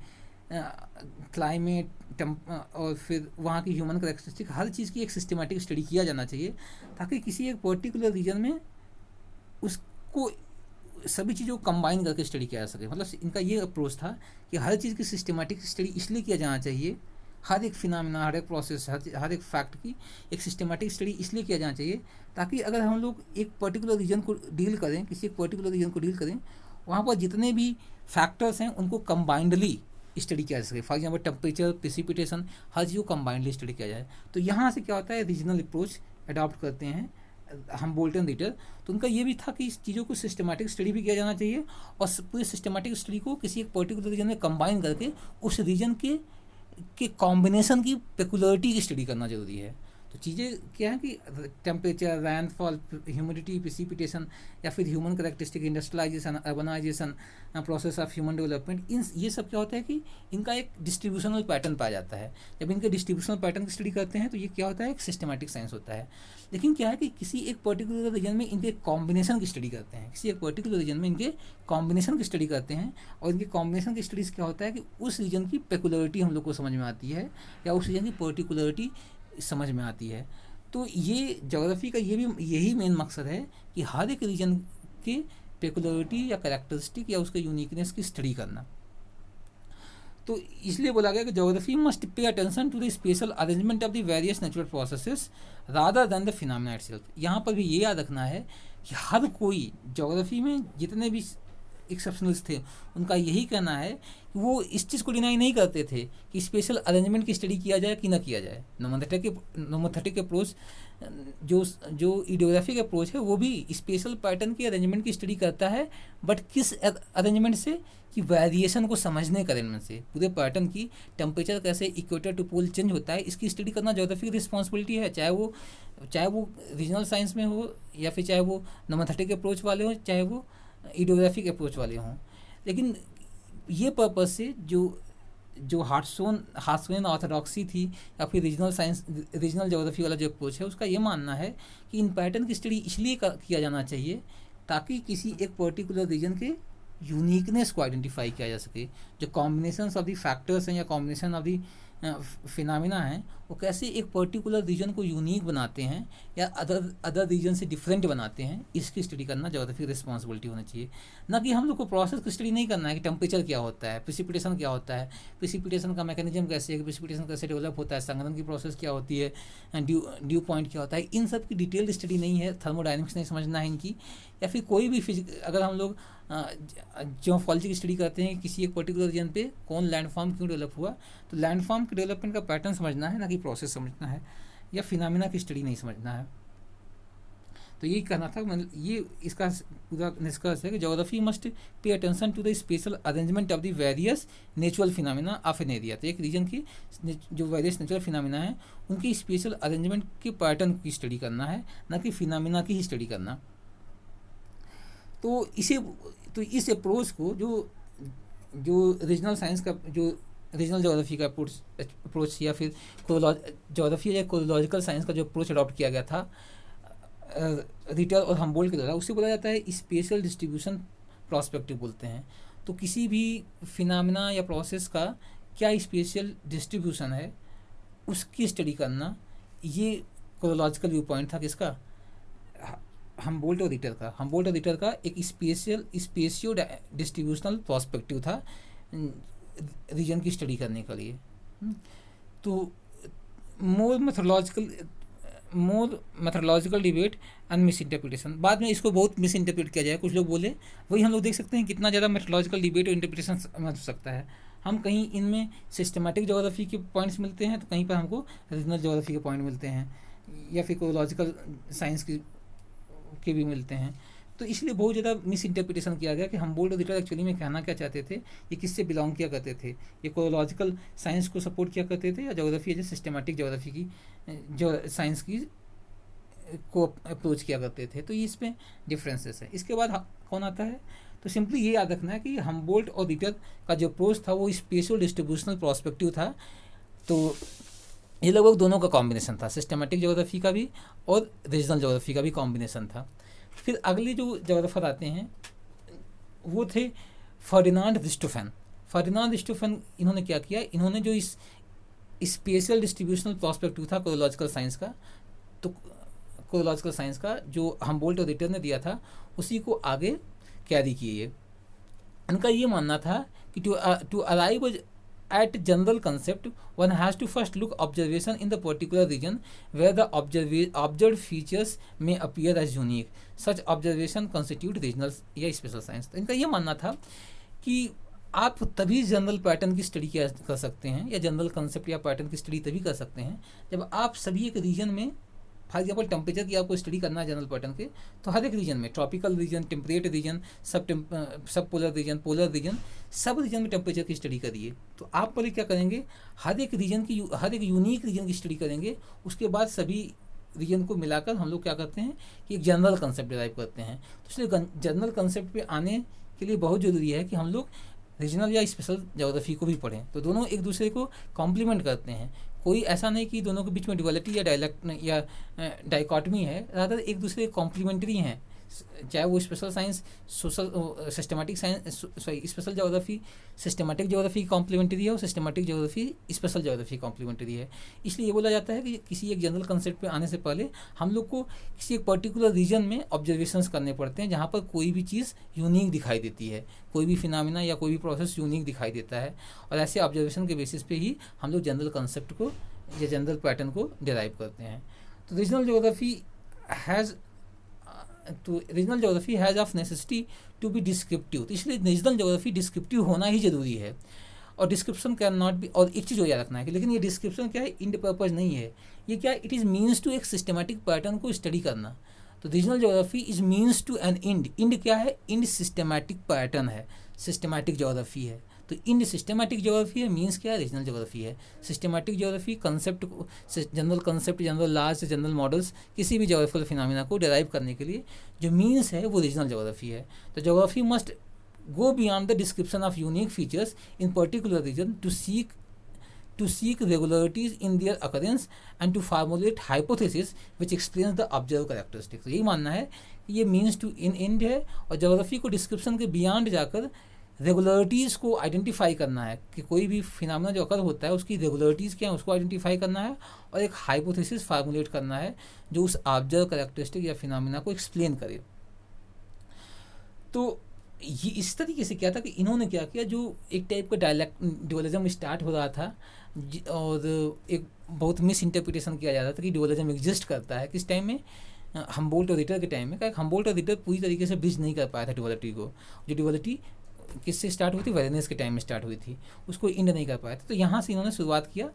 climate, और फिर वहाँ की ह्यूमन करेक्टरिस्टिक, हर चीज़ की एक सिस्टमेटिक स्टडी किया जाना चाहिए ताकि किसी एक पर्टिकुलर रीजन में उसको सभी चीज़ों को कंबाइन करके स्टडी किया जा सके। मतलब इनका ये अप्रोच था कि हर चीज़ की सिस्टमेटिक स्टडी इसलिए किया जाना चाहिए, हर एक फिनोमेना, हर एक प्रोसेस, हर एक फैक्ट की एक सिस्टमेटिक स्टडी इसलिए किया जाना चाहिए ताकि अगर हम लोग एक पर्टिकुलर रीजन को डील करें, किसी एक पर्टिकुलर रीजन को डील करें, वहाँ पर जितने भी फैक्टर्स हैं उनको कंबाइंडली स्टडी किया जा सके। फॉर एग्जाम्पल टेम्परेचर, प्रेसिपिटेशन, हर चीज़ को कंबाइंडली स्टडी किया जाए। तो यहाँ से क्या होता है, रीजनल अप्रोच अडॉप्ट करते हैं हमबोल्ट एंड रिटर। तो उनका ये भी था कि इस चीज़ों को सिस्टमेटिक स्टडी भी किया जाना चाहिए और पूरी सिस्टमेटिक स्टडी को किसी एक पर्टिकुलर रीजन में कंबाइन करके उस रीजन के कॉम्बिनेशन की पेकुलरिटी की स्टडी करना जरूरी है। तो चीज़ें क्या है कि टेम्परेचर, रैनफॉल, ह्यूमिडिटी, प्रेसिपिटेशन, या फिर human characteristic, industrialisation, urbanisation, process of human development, इन ये सब क्या होता है कि इनका एक डिस्ट्रीब्यूशनल पैटर्न पाया जाता है। जब इनके डिस्ट्रीब्यूशनल पैटर्न की स्टडी करते हैं तो ये क्या होता है, एक सिस्टमेटिक साइंस होता है। लेकिन क्या है कि किसी एक पर्टिकुलर रीजन में इनके कॉम्बिनेशन की स्टडी करते हैं, किसी एक पर्टिकुलर रीजन में इनके कॉम्बिनेशन की स्टडी करते हैं, और इनके कॉम्बिनेशन की स्टडीज़ क्या होता है कि उस रीजन की पेकुलरिटी हम लोग को समझ में आती है या उस रीजन की पर्टिकुलरिटी समझ में आती है। तो ये ज्योग्राफी का यही मेन मकसद है कि हर एक रीजन के पेकुलरिटी या कैरेक्टरिस्टिक या उसके यूनिकनेस की स्टडी करना। तो इसलिए बोला गया कि geography must pay attention to the spatial arrangement of the various natural processes rather than the phenomena itself. यहाँ पर भी ये याद रखना है कि हर कोई ज्योग्राफी में जितने भी एक्सेप्शनल्स थे उनका यही कहना है कि वो इस चीज़ को डिनाई नहीं करते थे कि स्पेशल अरेंजमेंट की स्टडी किया जाए कि ना किया जाए। नोमोथेटिक अप्रोच जो इडियोग्राफिक अप्रोच है वो भी स्पेशल पैटर्न के अरेंजमेंट की स्टडी करता है, बट किस अरेंजमेंट से कि वेरिएशन को समझने का अरेंजमेंट से, पूरे पैटर्न की टेम्परेचर कैसे इक्वेटर टू पोल चेंज होता है इसकी स्टडी करना ज्योग्राफी की रिस्पॉन्सिबिलिटी है, चाहे वो रीजनल साइंस में हो या फिर चाहे वो नोमोथेटिक अप्रोच वाले हो, चाहे वो इडियोग्राफिक अप्रोच वाले हों। लेकिन ये पर्पज से जो हार्ट्सोन ऑर्थोडॉक्सी थी या फिर रीजनल ज्योग्राफी वाला जो अप्रोच है उसका ये मानना है कि इन पैटर्न की स्टडी इसलिए किया जाना चाहिए ताकि किसी एक पर्टिकुलर रीजन के यूनिकनेस को आइडेंटिफाई किया जा सके। जो कॉम्बिनेशन ऑफ दी फैक्टर्स हैं या कॉम्बिनेशन ऑफ दी फिनोमेना हैं वो कैसे एक पर्टिकुलर रीजन को यूनिक बनाते हैं या अदर रीजन से डिफरेंट बनाते हैं, इसकी स्टडी करना ज्योग्राफिक रिस्पॉन्सिबिलिटी होनी चाहिए। ना कि हम लोग को प्रोसेस की स्टडी नहीं करना है कि टेम्परेचर क्या होता है, प्रेसिपिटेशन क्या होता है, प्रेसिपिटेशन का मैकेनिज्म कैसे है, प्रेसिपिटेशन कैसे डेवलप होता है, संघनन की प्रोसेस क्या होती है, ड्यू पॉइंट क्या होता है, इन सब की डिटेल्ड स्टडी नहीं है। थर्मोडायनेमिक्स नहीं समझना है इनकी, या फिर कोई भी अगर हम लोग जियोफॉलजी की स्टडी करते हैं किसी एक पर्टिकुलर रीजन पे कौन लैंडफॉर्म क्यों डेवलप हुआ, तो लैंडफॉर्म के डेवलपमेंट का पैटर्न समझना है, ना कि प्रोसेस समझना है, या फिनोमेना की स्टडी नहीं समझना है। तो यही कहना था, मतलब ये इसका पूरा निष्कर्ष है कि geography must pay attention to the spatial arrangement of the various natural phenomena of an area. तो एक रीजन की जो वेरियस नेचुरल फिनोमेना है उनकी स्पेशल अरेंजमेंट के पैटर्न की स्टडी करना है, ना कि फिनोमेना की ही स्टडी करना। तो इस अप्रोच को जो रीजनल साइंस का, जो रीजनल ज्योग्राफी का अप्रोच या फिर ज्योग्राफी या कोलॉजिकल साइंस का जो अप्रोच अडॉप्ट किया गया था रिटर और हमबोल्ट के द्वारा, उसे बोला जाता है स्पेशल डिस्ट्रीब्यूशन पर्सपेक्टिव बोलते हैं। तो किसी भी फिनोमेना या प्रोसेस का क्या स्पेशल डिस्ट्रीब्यूशन है उसकी स्टडी करना, ये कोलॉजिकल व्यू पॉइंट था किसका, हमबोल्ट और रिटर का एक स्पेशियो डिस्ट्रीब्यूशनल पर्सपेक्टिव था रीजन की स्टडी करने के लिए। तो more methodological debate and misinterpretation, बाद में इसको बहुत मिस इंटरप्रेट किया जाए, कुछ लोग बोले, वही हम लोग देख सकते हैं कितना ज़्यादा मेथोडोलॉजिकल डिबेट और इंटरप्रिटेशन हो सकता है। हम कहीं इनमें सिस्टमेटिक ज्योग्राफी के पॉइंट्स मिलते हैं तो कहीं पर हमको रीजनल ज्योग्राफी के पॉइंट मिलते हैं, या फिर कोलॉजिकल साइंस के भी मिलते हैं। तो इसलिए बहुत ज़्यादा मिस इंटरप्रिटेशन किया गया कि हमबोल्ट और रिटर एक्चुअली में कहना क्या चाहते थे, ये किससे बिलोंग किया करते थे, ये कोलॉजिकल साइंस को सपोर्ट किया करते थे या ज्योग्राफी जो सिस्टमेटिक ज्योग्राफी की जो साइंस की को अप्रोच किया करते थे। तो इसमें डिफरेंसेस है। इसके बाद कौन आता है, तो सिंपली ये याद रखना है कि हमबोल्ट और रिटर का जो अप्रोच था वो स्पेशल डिस्ट्रीब्यूशनल पर्सपेक्टिव था। तो ये लगभग दोनों का कॉम्बिनेशन था, सिस्टमेटिक ज्योग्राफी का भी और रीजनल ज्योग्राफी का भी कॉम्बिनेशन था। फिर अगले जो जोग्राफर आते हैं वो थे फर्डिनांड रिस्टोफेन। फर्डिनांड रिस्टोफेन इन्होंने क्या किया, इन्होंने जो इस स्पेशल डिस्ट्रीब्यूशनल पर्सपेक्टिव था कोलोलॉजिकल साइंस का, तो कोलोलॉजिकल साइंस का जो हमबोल्ट और रिटर ने दिया था उसी को आगे कैरी किए। इनका ये मानना था कि to arrive at general concept one has to first look observation in the particular region where the observed features may appear as unique. Such observation constitute regional या special science। तो इनका ये मानना था कि आप तभी जनरल पैटर्न की स्टडी कर सकते हैं या जनरल कंसेप्ट या पैटर्न की स्टडी तभी कर सकते हैं जब आप सभी एक रीजन में, फॉर एग्जाम्पल टेम्परेचर की आपको स्टडी करना है जनरल पैटर्न के, तो हर एक रीजन में, ट्रॉपिकल रीजन, टेम्परेट रीजन, सब पोलर रीजन, पोलर रीजन, सब रीजन में टेम्परेचर की स्टडी करिए। तो आप पहले क्या करेंगे, हर एक रीजन की, हर एक यूनिक रीजन की स्टडी करेंगे, उसके बाद सभी रीजन को मिलाकर हम लोग क्या करते हैं कि एक जनरल कंसेप्ट डिराइव करते हैं। तो इसलिए जनरल कंसेप्ट पे आने के लिए बहुत ज़रूरी है कि हम लोग रीजनल या स्पेशल ज्योग्राफी को भी पढ़ें। तो दोनों एक दूसरे को कॉम्प्लीमेंट करते हैं, कोई ऐसा नहीं कि दोनों के बीच में डिवलिटी या डायलेक्ट या डाइकॉटमी है, रादर एक दूसरे कॉम्प्लीमेंट्री हैं। चाहे वो special science social systematic science, sorry special geography systematic geography complementary है और systematic geography special geography complementary है। इसलिए ये बोला जाता है कि किसी एक जनरल कंसेप्ट पे आने से पहले हम लोग को किसी एक पर्टिकुलर रीजन में ऑब्जर्वेशंस करने पड़ते हैं जहाँ पर कोई भी चीज़ यूनिक दिखाई देती है, कोई भी फिनोमेना या कोई भी प्रोसेस यूनिक दिखाई देता है, और ऐसे ऑब्जर्वेशन के बेसिस पे ही हम लोग जनरल कंसेप्ट को या जनरल पैटर्न को डिराइव करते हैं। तो regional geography has of necessity to be descriptive. तो इसलिए रीजनल ज्योग्राफी डिस्क्रिप्टिव होना ही ज़रूरी है, और डिस्क्रिप्शन कैन नॉट बी, और एक चीज़ हो याद रखना है कि लेकिन ये डिस्क्रिप्शन क्या है, इंड पर्पज नहीं है, ये क्या इट इज़ मीन्स टू एक सिस्टमैटिक पैटर्न को स्टडी करना। तो regional geography is means to an end. End क्या है, इंड सिस्टमैटिक पैटर्न है, सिस्टमैटिक ज्योग्राफी है। तो इंड सिस्टमैटिक ज्योग्राफी है, मीन्स क्या है, रीजनल ज्योग्राफी है। Systematic geography concept, general concept, general laws, general models, किसी भी ज्योग्राफिकल फिनोमेना को डिराइव करने के लिए जो मीन्स है वो रीजनल ज्योग्राफी है। तो geography must go beyond the description of unique features in particular region to seek regularities in their occurrence and to formulate hypothesis which explains the observed characteristics। यही मानना है कि ये मीन्स टू इन इंड है, और geography को description के beyond जाकर रेगुलरिटीज़ को आइडेंटिफाई करना है कि कोई भी फिनोमेना जो अकर होता है उसकी रेगुलरिटीज़ क्या है उसको आइडेंटिफाई करना है, और एक हाइपोथेसिस फार्मुलेट करना है जो उस ऑब्जर्व कैरेक्टरिस्टिक या फिनोमेना को एक्सप्लेन करे। तो ये इस तरीके से क्या था कि इन्होंने क्या किया, जो एक टाइप का ड्यूअलिज्म स्टार्ट हो रहा था और एक बहुत मिस इंटरप्रिटेशन किया जा रहा था कि ड्यूअलिज्म एग्जिस्ट करता है किस टाइम में, हमबोल्ट और रिटर के टाइम में। क्या हमबोल्ट और रिटर पूरी तरीके से ब्रिज नहीं कर पाया था ड्यूअलिटी को। जो ड्यूअलिटी किससे स्टार्ट हुई थी, वेरेनियस के टाइम में स्टार्ट हुई थी, उसको इंड नहीं कर पाया था। तो यहाँ से इन्होंने शुरुआत किया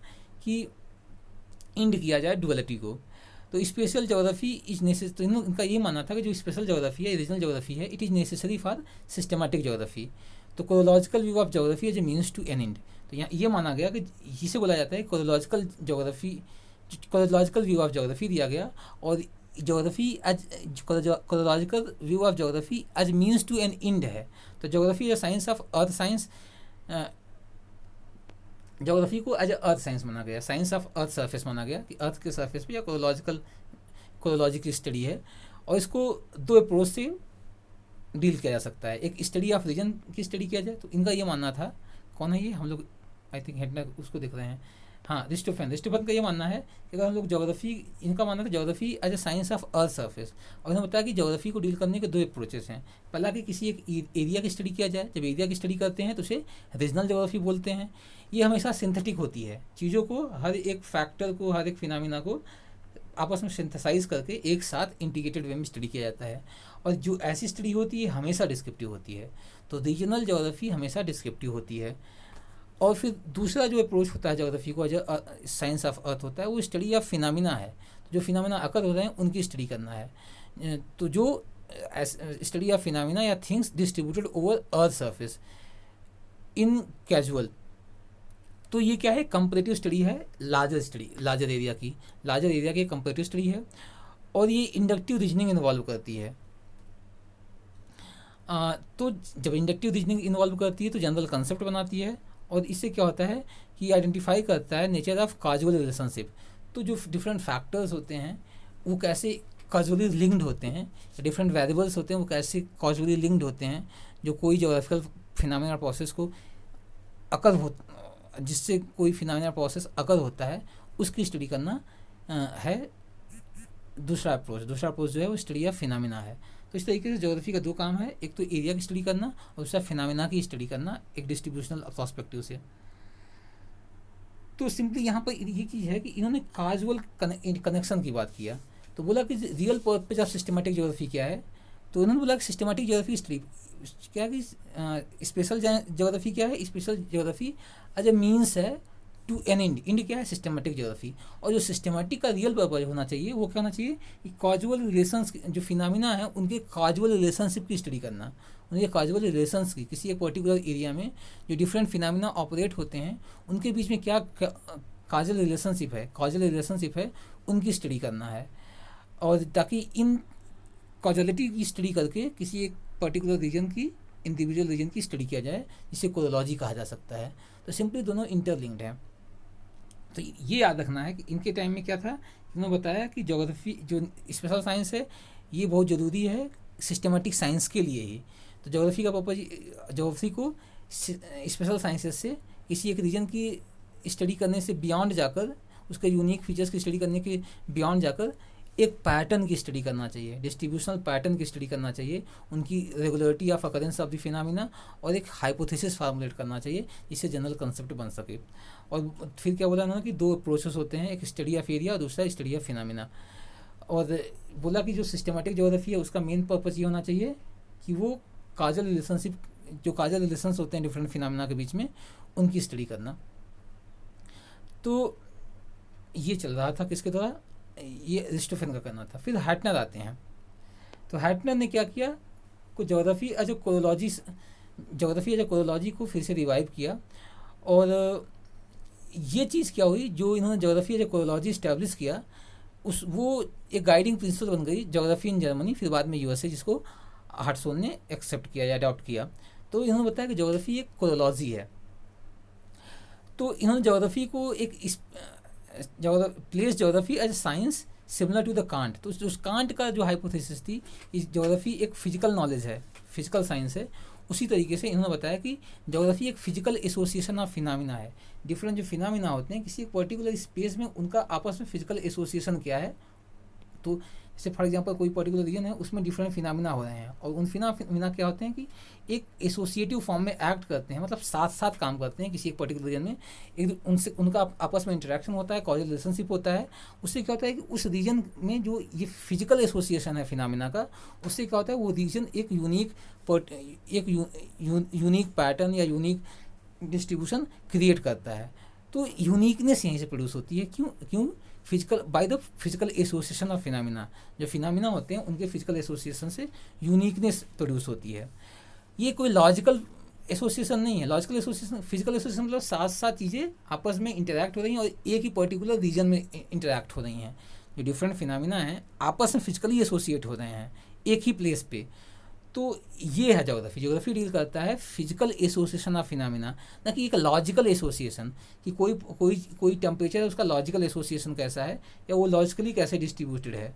कि इंड किया जाए ड्यूअलिटी को। तो स्पेशल ज्योग्राफी इज नेसेसरी, तो इनका ये मानना था कि जो स्पेशल ज्योग्राफी है, रीजनल ज्योग्राफी है, it is necessary for systematic geography. तो chorological view of geography as a means to an end. तो यहाँ ये माना गया कि इसे बोला जाता है chorological geography, chorological view of geography दिया गया, और geography as chorological view of geography as means to an end है। तो ज्योग्राफी या science of earth science, geography को एज अर्थ साइंस माना गया, साइंस ऑफ अर्थ सरफेस माना गया कि अर्थ के सरफेस पे या कोरोलॉजी की स्टडी है, और इसको दो अप्रोच से डील किया जा सकता है। एक स्टडी ऑफ रीजन की स्टडी किया जाए, तो इनका ये मानना था, कौन है ये, हम लोग आई थिंक हेडनर उसको देख रहे हैं, हाँ रिस्टोफेन का ये मानना है कि अगर हम लोग ज्योग्राफी, इनका मानना था geography as a science of earth surface. और उन्होंने बताया कि ज्योग्राफी को डील करने के दो अप्रोचेस हैं। पहला कि किसी एक एरिया की स्टडी किया जाए, जब एरिया की स्टडी करते हैं तो उसे रीजनल ज्योग्राफी बोलते हैं। ये हमेशा सिंथेटिक होती है, चीज़ों को, हर एक फैक्टर को, हर एक फिनोमेना को आपस में सिंथेसाइज करके एक साथ इंटीग्रेटेड वे में स्टडी किया जाता है, और जो ऐसी स्टडी होती है हमेशा डिस्क्रिप्टिव होती है। तो रीजनल ज्योग्राफी हमेशा डिस्क्रिप्टिव होती है। और फिर दूसरा जो अप्रोच होता है ज्योग्राफी को, जो साइंस ऑफ अर्थ होता है, वो स्टडी ऑफ फिनोमेना है। जो फिनोमेना अकर हो रहे हैं उनकी स्टडी करना है। तो जो स्टडी ऑफ फिनोमेना या things distributed over earth surface in casual, तो ये क्या है, कंपैरेटिव स्टडी है, लार्जर एरिया की कंपैरेटिव स्टडी है, और ये इंडक्टिव रीजनिंग इन्वॉल्व करती है। तो जब इंडक्टिव रीजनिंग इन्वॉल्व करती है तो जनरल कंसेप्ट बनाती है, और इससे क्या होता है कि आइडेंटिफाई करता है नेचर ऑफ काजुअल रिलेशनशिप। तो जो डिफरेंट फैक्टर्स होते हैं वो कैसे कॉजुअली लिंक्ड होते हैं, डिफरेंट वेरिएबल्स होते हैं वो कैसे कॉजुअली लिंक्ड होते हैं, जो कोई जोग्राफिकल फिनोमेना प्रोसेस को अकर हो, जिससे कोई फिनोमेना प्रोसेस अकर होता है, उसकी स्टडी करना है दूसरा अप्रोच जो है वो स्टडी ऑफ फिनोमेना है। तो इस तरीके से ज्योग्राफी का दो काम है, एक तो एरिया की स्टडी करना और दूसरा फिनोमेना की स्टडी करना एक डिस्ट्रीब्यूशनल पर्सपेक्टिव से। तो सिंपली यहाँ पर ये चीज़ है कि इन्होंने काजुअल कनेक्शन की बात किया, तो बोला कि real purpose of systematic geography क्या है, तो उन्होंने बोला कि सिस्टमेटिक ज्योग्राफी स्टडी क्या कि स्पेशल ज्योग्राफी क्या है, special geography as a means है टू एन इंड क्या है सिस्टमेटिक ज्योग्राफी। और जो सिस्टमेटिक का रियल पर्पज होना चाहिए वो क्या होना चाहिए कि कॉजुअल रिलेशंस जो फिनोमेना है उनके कॉजुअल रिलेशनशिप की स्टडी करना, उनके कॉजुअल रिलेशंस की, किसी एक पर्टिकुलर एरिया में जो डिफरेंट फिनोमेना ऑपरेट होते हैं उनके बीच में क्या कॉजुअल रिलेशनशिप है उनकी स्टडी करना है, और ताकि इन कॉजुअलिटी की स्टडी करके किसी एक पर्टिकुलर रीजन की इंडिविजुअल रीजन की स्टडी किया जाए, जिसे कोरोलॉजी कहा जा सकता है। तो सिंपली दोनों इंटरलिंक्ड हैं। तो ये याद रखना है कि इनके टाइम में क्या था, इन्होंने बताया कि ज्योग्राफी जो स्पेशल साइंस है ये बहुत ज़रूरी है सिस्टमेटिक साइंस के लिए ही। तो ज्योग्राफी का पर्पज, ज्योग्राफी को स्पेशल साइंसेस से किसी एक रीजन की स्टडी करने से बियॉन्ड जाकर, उसके यूनिक फीचर्स की स्टडी करने के बियॉन्ड जाकर एक पैटर्न की स्टडी करना चाहिए, डिस्ट्रीब्यूशनल पैटर्न की स्टडी करना चाहिए, उनकी regularity of occurrence of the phenomena, और एक हाइपोथेसिस फार्मुलेट करना चाहिए जिससे जनरल कंसेप्ट बन सके। और फिर क्या बोला उन्होंने कि दो प्रोसेस होते हैं, एक स्टडी ऑफ एरिया और दूसरा स्टडी ऑफ फिनोमेना। और बोला कि जो सिस्टमेटिक ज्योग्राफी है उसका मेन पर्पज़ ये होना चाहिए कि वो काजल रिलेशनशिप, जो काजल रिलेशंस होते हैं डिफरेंट फिनोमेना के बीच में, उनकी स्टडी करना। तो ये चल रहा था किसके द्वारा, ये अरिस्टोफेन का करना था। फिर हैटनर आते हैं। तो हैटनर ने क्या किया, कुछ ज्योग्राफी एज ए कोरोलॉजी को फिर से रिवाइव किया। और ये चीज़ क्या हुई, जो इन्होंने geography as a chorology establish किया वो एक गाइडिंग प्रिंसिपल बन गई ज्योग्राफी इन जर्मनी, फिर बाद में यूएसए, जिसको हार्टसोन ने एक्सेप्ट किया या अडॉप्ट किया। तो इन्होंने बताया कि ज्योग्राफी एक कोरोलॉजी है। तो इन्होंने ज्योग्राफी को एक place geography as science similar to the Kant. तो उस कांट का जो हाइपोथेसिस थी, इस ज्योग्राफी एक फिजिकल नॉलेज है, फिजिकल साइंस है, उसी तरीके से इन्होंने बताया कि ज्योग्राफी एक फिजिकल एसोसिएशन ऑफ फिनोमेना है। डिफरेंट जो फिनोमेना होते हैं किसी एक पर्टिकुलर स्पेस में, उनका आपस में फिजिकल एसोसिएशन क्या है। तो जैसे फॉर एग्जांपल कोई पर्टिकुलर रीजन है, उसमें डिफरेंट फिनोमेना हो रहे हैं, और उन फिनोमेना क्या होते हैं कि एक एसोसिएटिव फॉर्म में एक्ट करते हैं, मतलब साथ साथ काम करते हैं किसी एक पर्टिकुलर रीजन में, एक उनसे उनका आपस में इंटरेक्शन होता है, कॉजल रिलेशनशिप होता है। उससे क्या होता है कि उस रीजन में जो ये फिजिकल एसोसिएशन है फिनोमेना का, उससे क्या होता है वो रीजन एक यूनिक पैटर्न या यूनिक डिस्ट्रीब्यूशन क्रिएट करता है। तो यूनिकनेस यहीं से प्रोड्यूस होती है। क्यों physical, by the physical association of phenomena. जो फिनोमेना होते हैं उनके फिजिकल एसोसिएशन से यूनिकनेस प्रोड्यूस होती है। ये कोई लॉजिकल एसोसिएशन नहीं है। लॉजिकल एसोसिएशन, फिजिकल एसोसिएशन मतलब साथ साथ चीज़ें आपस में इंटरैक्ट हो रही हैं और एक ही पर्टिकुलर रीजन में इंटरैक्ट हो रही हैं। जो डिफरेंट फिनोमेना हैं आपस में फिजिकली एसोसिएट हो रहे हैं एक ही प्लेस पे। तो ये है ज्योग्राफी। ज्योग्राफी डील करता है फिजिकल एसोसिएशन ऑफ फिनोमेना, ना कि एक लॉजिकल एसोसिएशन कि कोई टेम्परेचर है उसका लॉजिकल एसोसिएशन कैसा है, या वो लॉजिकली कैसे डिस्ट्रीब्यूटेड है,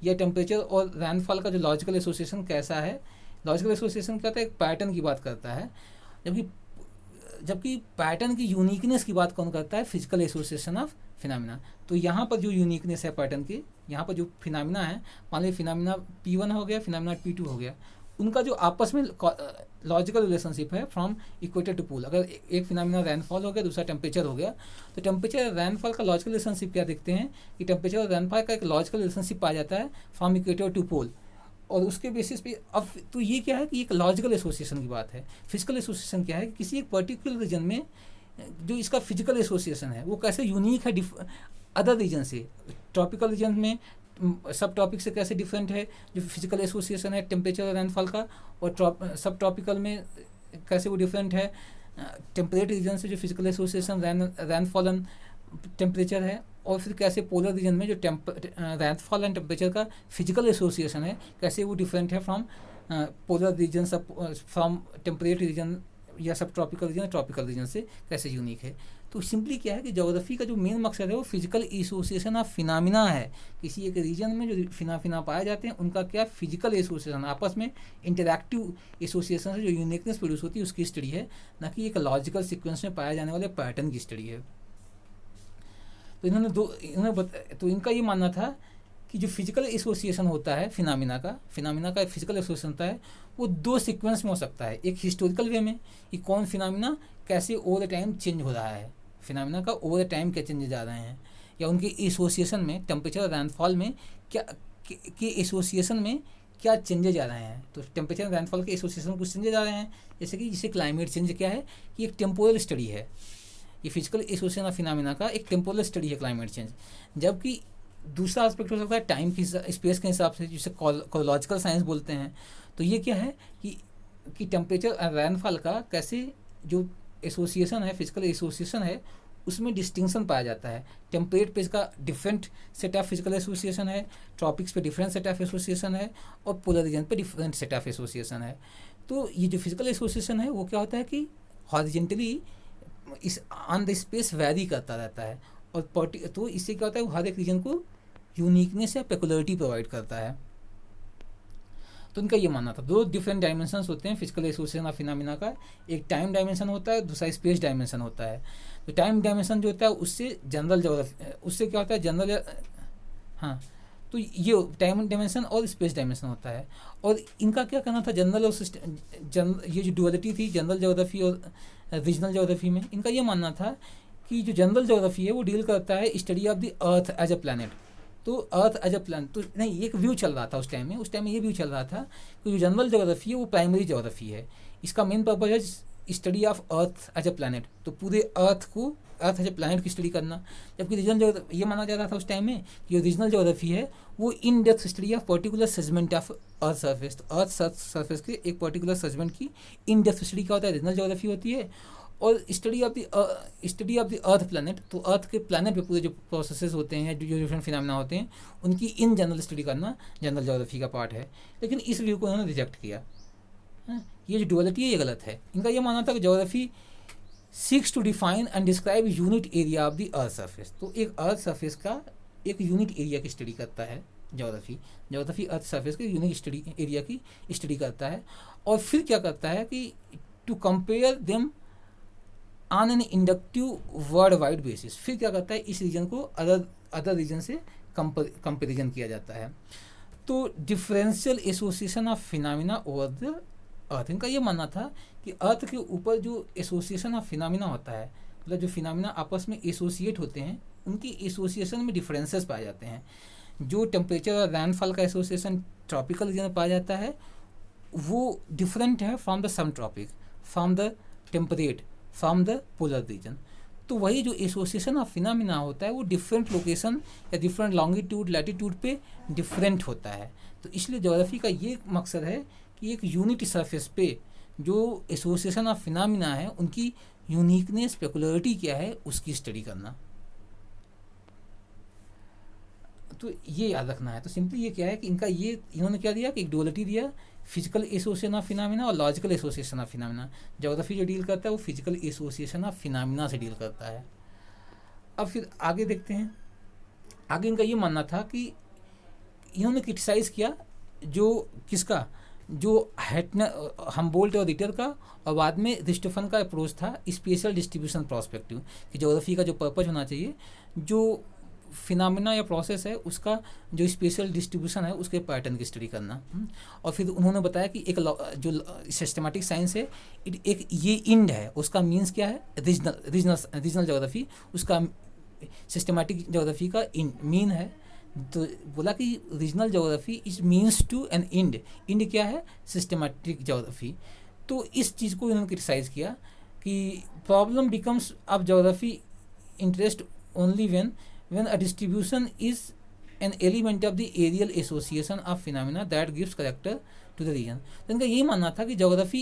या टेम्परेचर और रैनफॉल का जो लॉजिकल एसोसिएशन कैसा है। लॉजिकल एसोसिएशन क्या होता है, एक पैटर्न की बात करता है, जबकि पैटर्न की यूनिकनेस की बात कौन करता है, फिजिकल एसोसिएशन ऑफ फिनोमेना। तो यहाँ पर जो यूनिकनेस है पैटर्न की, यहाँ पर जो फिनोमेना है, मान लीजिए फिनोमेना P1 हो गया, फिनोमेना P2 हो गया, उनका जो आपस में लॉजिकल रिलेशनशिप है फ्रॉम इक्वेटर टू पोल। अगर एक फिनोमेना रैनफॉल हो गया, दूसरा टेम्परेचर हो गया, तो टेम्परेचर रैनफॉल का लॉजिकल रिलेशनशिप क्या देखते हैं कि टेम्परेचर और रैनफॉल का एक लॉजिकल रिलेशनशिप पाया जाता है फ्रॉम इक्वेटर टू पोल। और उसके बेसिस पे अब तो ये क्या है कि एक लॉजिकल एसोसिएशन की बात है। फिजिकल एसोसिएशन क्या है कि किसी एक पर्टिकुलर रीजन में जो इसका फिजिकल एसोसिएशन है वो कैसे यूनिक है अदर रीजन से। ट्रॉपिकल रीजन में सब ट्रॉपिक से कैसे डिफरेंट है जो फिजिकल एसोसिएशन है टेम्परेचर और रैनफॉल का, और सब ट्रॉपिकल में कैसे वो डिफरेंट है टेम्परेट रीजन से जो फिजिकल एसोसिएशन रैनफॉल एंड टेम्परेचर है, और फिर कैसे पोलर रीजन में जो रैनफॉल एंड टेम्परेचर का फिजिकल एसोसिएशन है कैसे वो डिफरेंट है from polar region, from temperate region या सब ट्रॉपिकल रीजन ट्रॉपिकल रीजन से कैसे यूनिक है। तो सिंपली क्या है कि ज्योग्राफी का जो मेन मकसद है वो फिजिकल एसोसिएशन ऑफ फिनामिना है। किसी एक रीजन में जो फिना पाए जाते हैं उनका क्या फिजिकल एसोसिएशन, आपस में इंटरैक्टिव एसोसिएशन से जो यूनिकनेस प्रोड्यूस होती है उसकी स्टडी है, ना कि एक लॉजिकल सीक्वेंस में पाए जाने वाले पैटर्न की स्टडी है। तो तो इनका ये मानना था कि जो फिजिकल एसोसिएशन होता है फिनामिना का फिजिकल एसोसिएशन होता है वो दो सीक्वेंस में हो सकता है। एक हिस्टोरिकल वे में कि कौन फिनामिना कैसे ओवर द टाइम चेंज हो रहा है, फिनामिना का ओवर द टाइम क्या चेंजेस आ रहे हैं, या उनके एसोसिएशन में टेम्परेचर और रैनफॉल में क्या के एसोसिएशन में क्या चेंजेज आ रहे हैं। तो टेम्परेचर और रैनफॉल के एसोसिएशन कुछ चेंजेज आ रहे हैं, जैसे क्लाइमेट चेंज क्या है कि एक टेम्पोरल स्टडी है, ये फिजिकल एसोसिएशन ऑफ फिनामिना का एक टेम्पोरल स्टडी है क्लाइमेट चेंज। जबकि दूसरा एस्पेक्ट हो सकता है टाइम की स्पेस के हिसाब से, जिसे कोलॉजिकल साइंस बोलते हैं। तो ये क्या है कि टेम्परेचर और रैनफॉल का कैसे जो एसोसिएशन है, फिजिकल एसोसिएशन है, उसमें डिस्टिंक्शन पाया जाता है। टेम्परेट पे इसका different set of physical association है, ट्रॉपिक्स पे डिफरेंट सेट ऑफ एसोसिएशन है, और पोलर रीजन पे डिफरेंट सेट ऑफ एसोसिएशन है। तो ये जो फिजिकल एसोसिएशन है वो क्या होता है कि हॉरिजेंटली इस ऑन द स्पेस वैरी करता रहता है, और तो इससे क्या होता है वो हर एक रीजन को यूनिकनेस या पेकुलरिटी प्रोवाइड करता है। तो उनका ये मानना था दो डिफरेंट डायमेंशंस होते हैं फिजिकल एसोसिएशन ऑफ फिनोमेना का, एक टाइम डायमेंशन होता है, दूसरा स्पेस डायमेंशन होता है। तो टाइम डायमेंशन जो होता है उससे जनरल ज्योग्राफी, उससे क्या होता है जनरल, हाँ, तो ये टाइम डायमेंशन और स्पेस डायमेंशन होता है। और इनका क्या कहना था जनरल और ये जो डुअलिटी थी जनरल ज्योग्राफी और रीजनल ज्योग्राफी में, इनका ये मानना था कि जो जनरल ज्योग्राफी है वो डील करता है study of the earth as a planet. तो अर्थ एज अ प्लान, तो नहीं, एक व्यू चल रहा था उस टाइम में ये व्यू चल रहा था कि जो जनरल ज्योग्राफी है वो प्राइमरी ज्योग्राफी है, इसका मेन पर्पज है study of earth as a planet, तो पूरे अर्थ एज अ प्लैनेट की स्टडी करना। जबकि रीजनल ज्योग्राफी ये माना जा रहा था उस टाइम में कि जो रीजनल ज्योग्राफी है वो इन depth study of particular segment of earth surface, तो अर्थ सर्फेस के एक पर्टिकुलर सेगमेंट की इन डेप्थ स्टडी क्या होता है रीजनल ज्योग्राफी होती है। और study of the earth planet, तो अर्थ के प्लैनेट पे पूरे जो प्रोसेसेस होते हैं, जो डिफरेंट फिनोमेना होते हैं, उनकी इन जनरल स्टडी करना जनरल ज्योग्राफी का पार्ट है। लेकिन इस व्यू को उन्होंने रिजेक्ट किया। ये जो डुअलिटी है ये गलत है। इनका ये मानना था कि geography seeks to define and describe unit area of the earth surface, तो एक अर्थ सर्फेस का एक यूनिट एरिया की स्टडी करता है ज्योग्राफी अर्थ सर्फेस के यूनिक स्टडी एरिया की स्टडी करता है। और फिर क्या करता है कि to compare them on an inductive world wide basis, फिर क्या करता है इस रीजन को अदर रीजन से कंपेरिजन किया जाता है। तो differential association of phenomena over the earth, इनका ये मानना था कि अर्थ के ऊपर जो एसोसिएशन ऑफ फिनोमेना होता है, मतलब जो फिनोमेना आपस में एसोसिएट होते हैं, उनकी एसोसिएशन में डिफरेंसेस पाए जाते हैं। जो टेम्परेचर और रैनफॉल का एसोसिएशन ट्रॉपिकल रीजन में पाया जाता है वो डिफरेंट है from the subtropic, from the temperate, from the polar region. तो वही जो एसोसिएशन ऑफ फिनोमेना होता है वो डिफरेंट लोकेशन या डिफरेंट लॉन्गिट्यूड लैटिट्यूड पे डिफरेंट होता है। तो इसलिए ज्योग्राफी का ये मकसद है कि एक यूनिट सरफेस पे जो एसोसिएशन ऑफ फिनोमेना है उनकी यूनिकनेस पेकुलरिटी क्या है उसकी स्टडी करना। तो ये याद रखना है। तो सिंपली ये क्या है कि इनका ये इन्होंने क्या दिया कि एक डुअलिटी दिया, फिजिकल एसोसिएशन ऑफ फिनोमेना और logical association of phenomena. Geography जो डील करता है वो फिजिकल एसोसिएशन ऑफ फिनोमेना से डील करता है। अब फिर आगे देखते हैं। आगे इनका ये मानना था कि इन्होंने क्रिटिसाइज किया जो किसका, जो हमबोल्ट और रिटर का, और बाद में रिस्टोफन का अप्रोच था स्पेशल डिस्ट्रीब्यूशन पर्सपेक्टिव, कि ज्योग्राफी का जो पर्पज होना चाहिए जो फिनोमेना या प्रोसेस है उसका जो स्पेशल डिस्ट्रीब्यूशन है उसके पैटर्न की स्टडी करना। और फिर उन्होंने बताया कि एक जो सिस्टमैटिक साइंस है एक ये इंड है, उसका मीन्स क्या है रीजनल ज्योग्राफी, उसका सिस्टमैटिक ज्योग्राफी का मीन है। तो बोला कि regional geography is means to an end क्या है सिस्टमैटिक ज्योग्राफी। तो इस चीज़ को इन्होंने क्रिटिसाइज किया कि problem becomes of geography interest only when a distribution is an element of the areal association of phenomena that gives character to the region। तो इनका यही मानना था कि ज्योग्राफी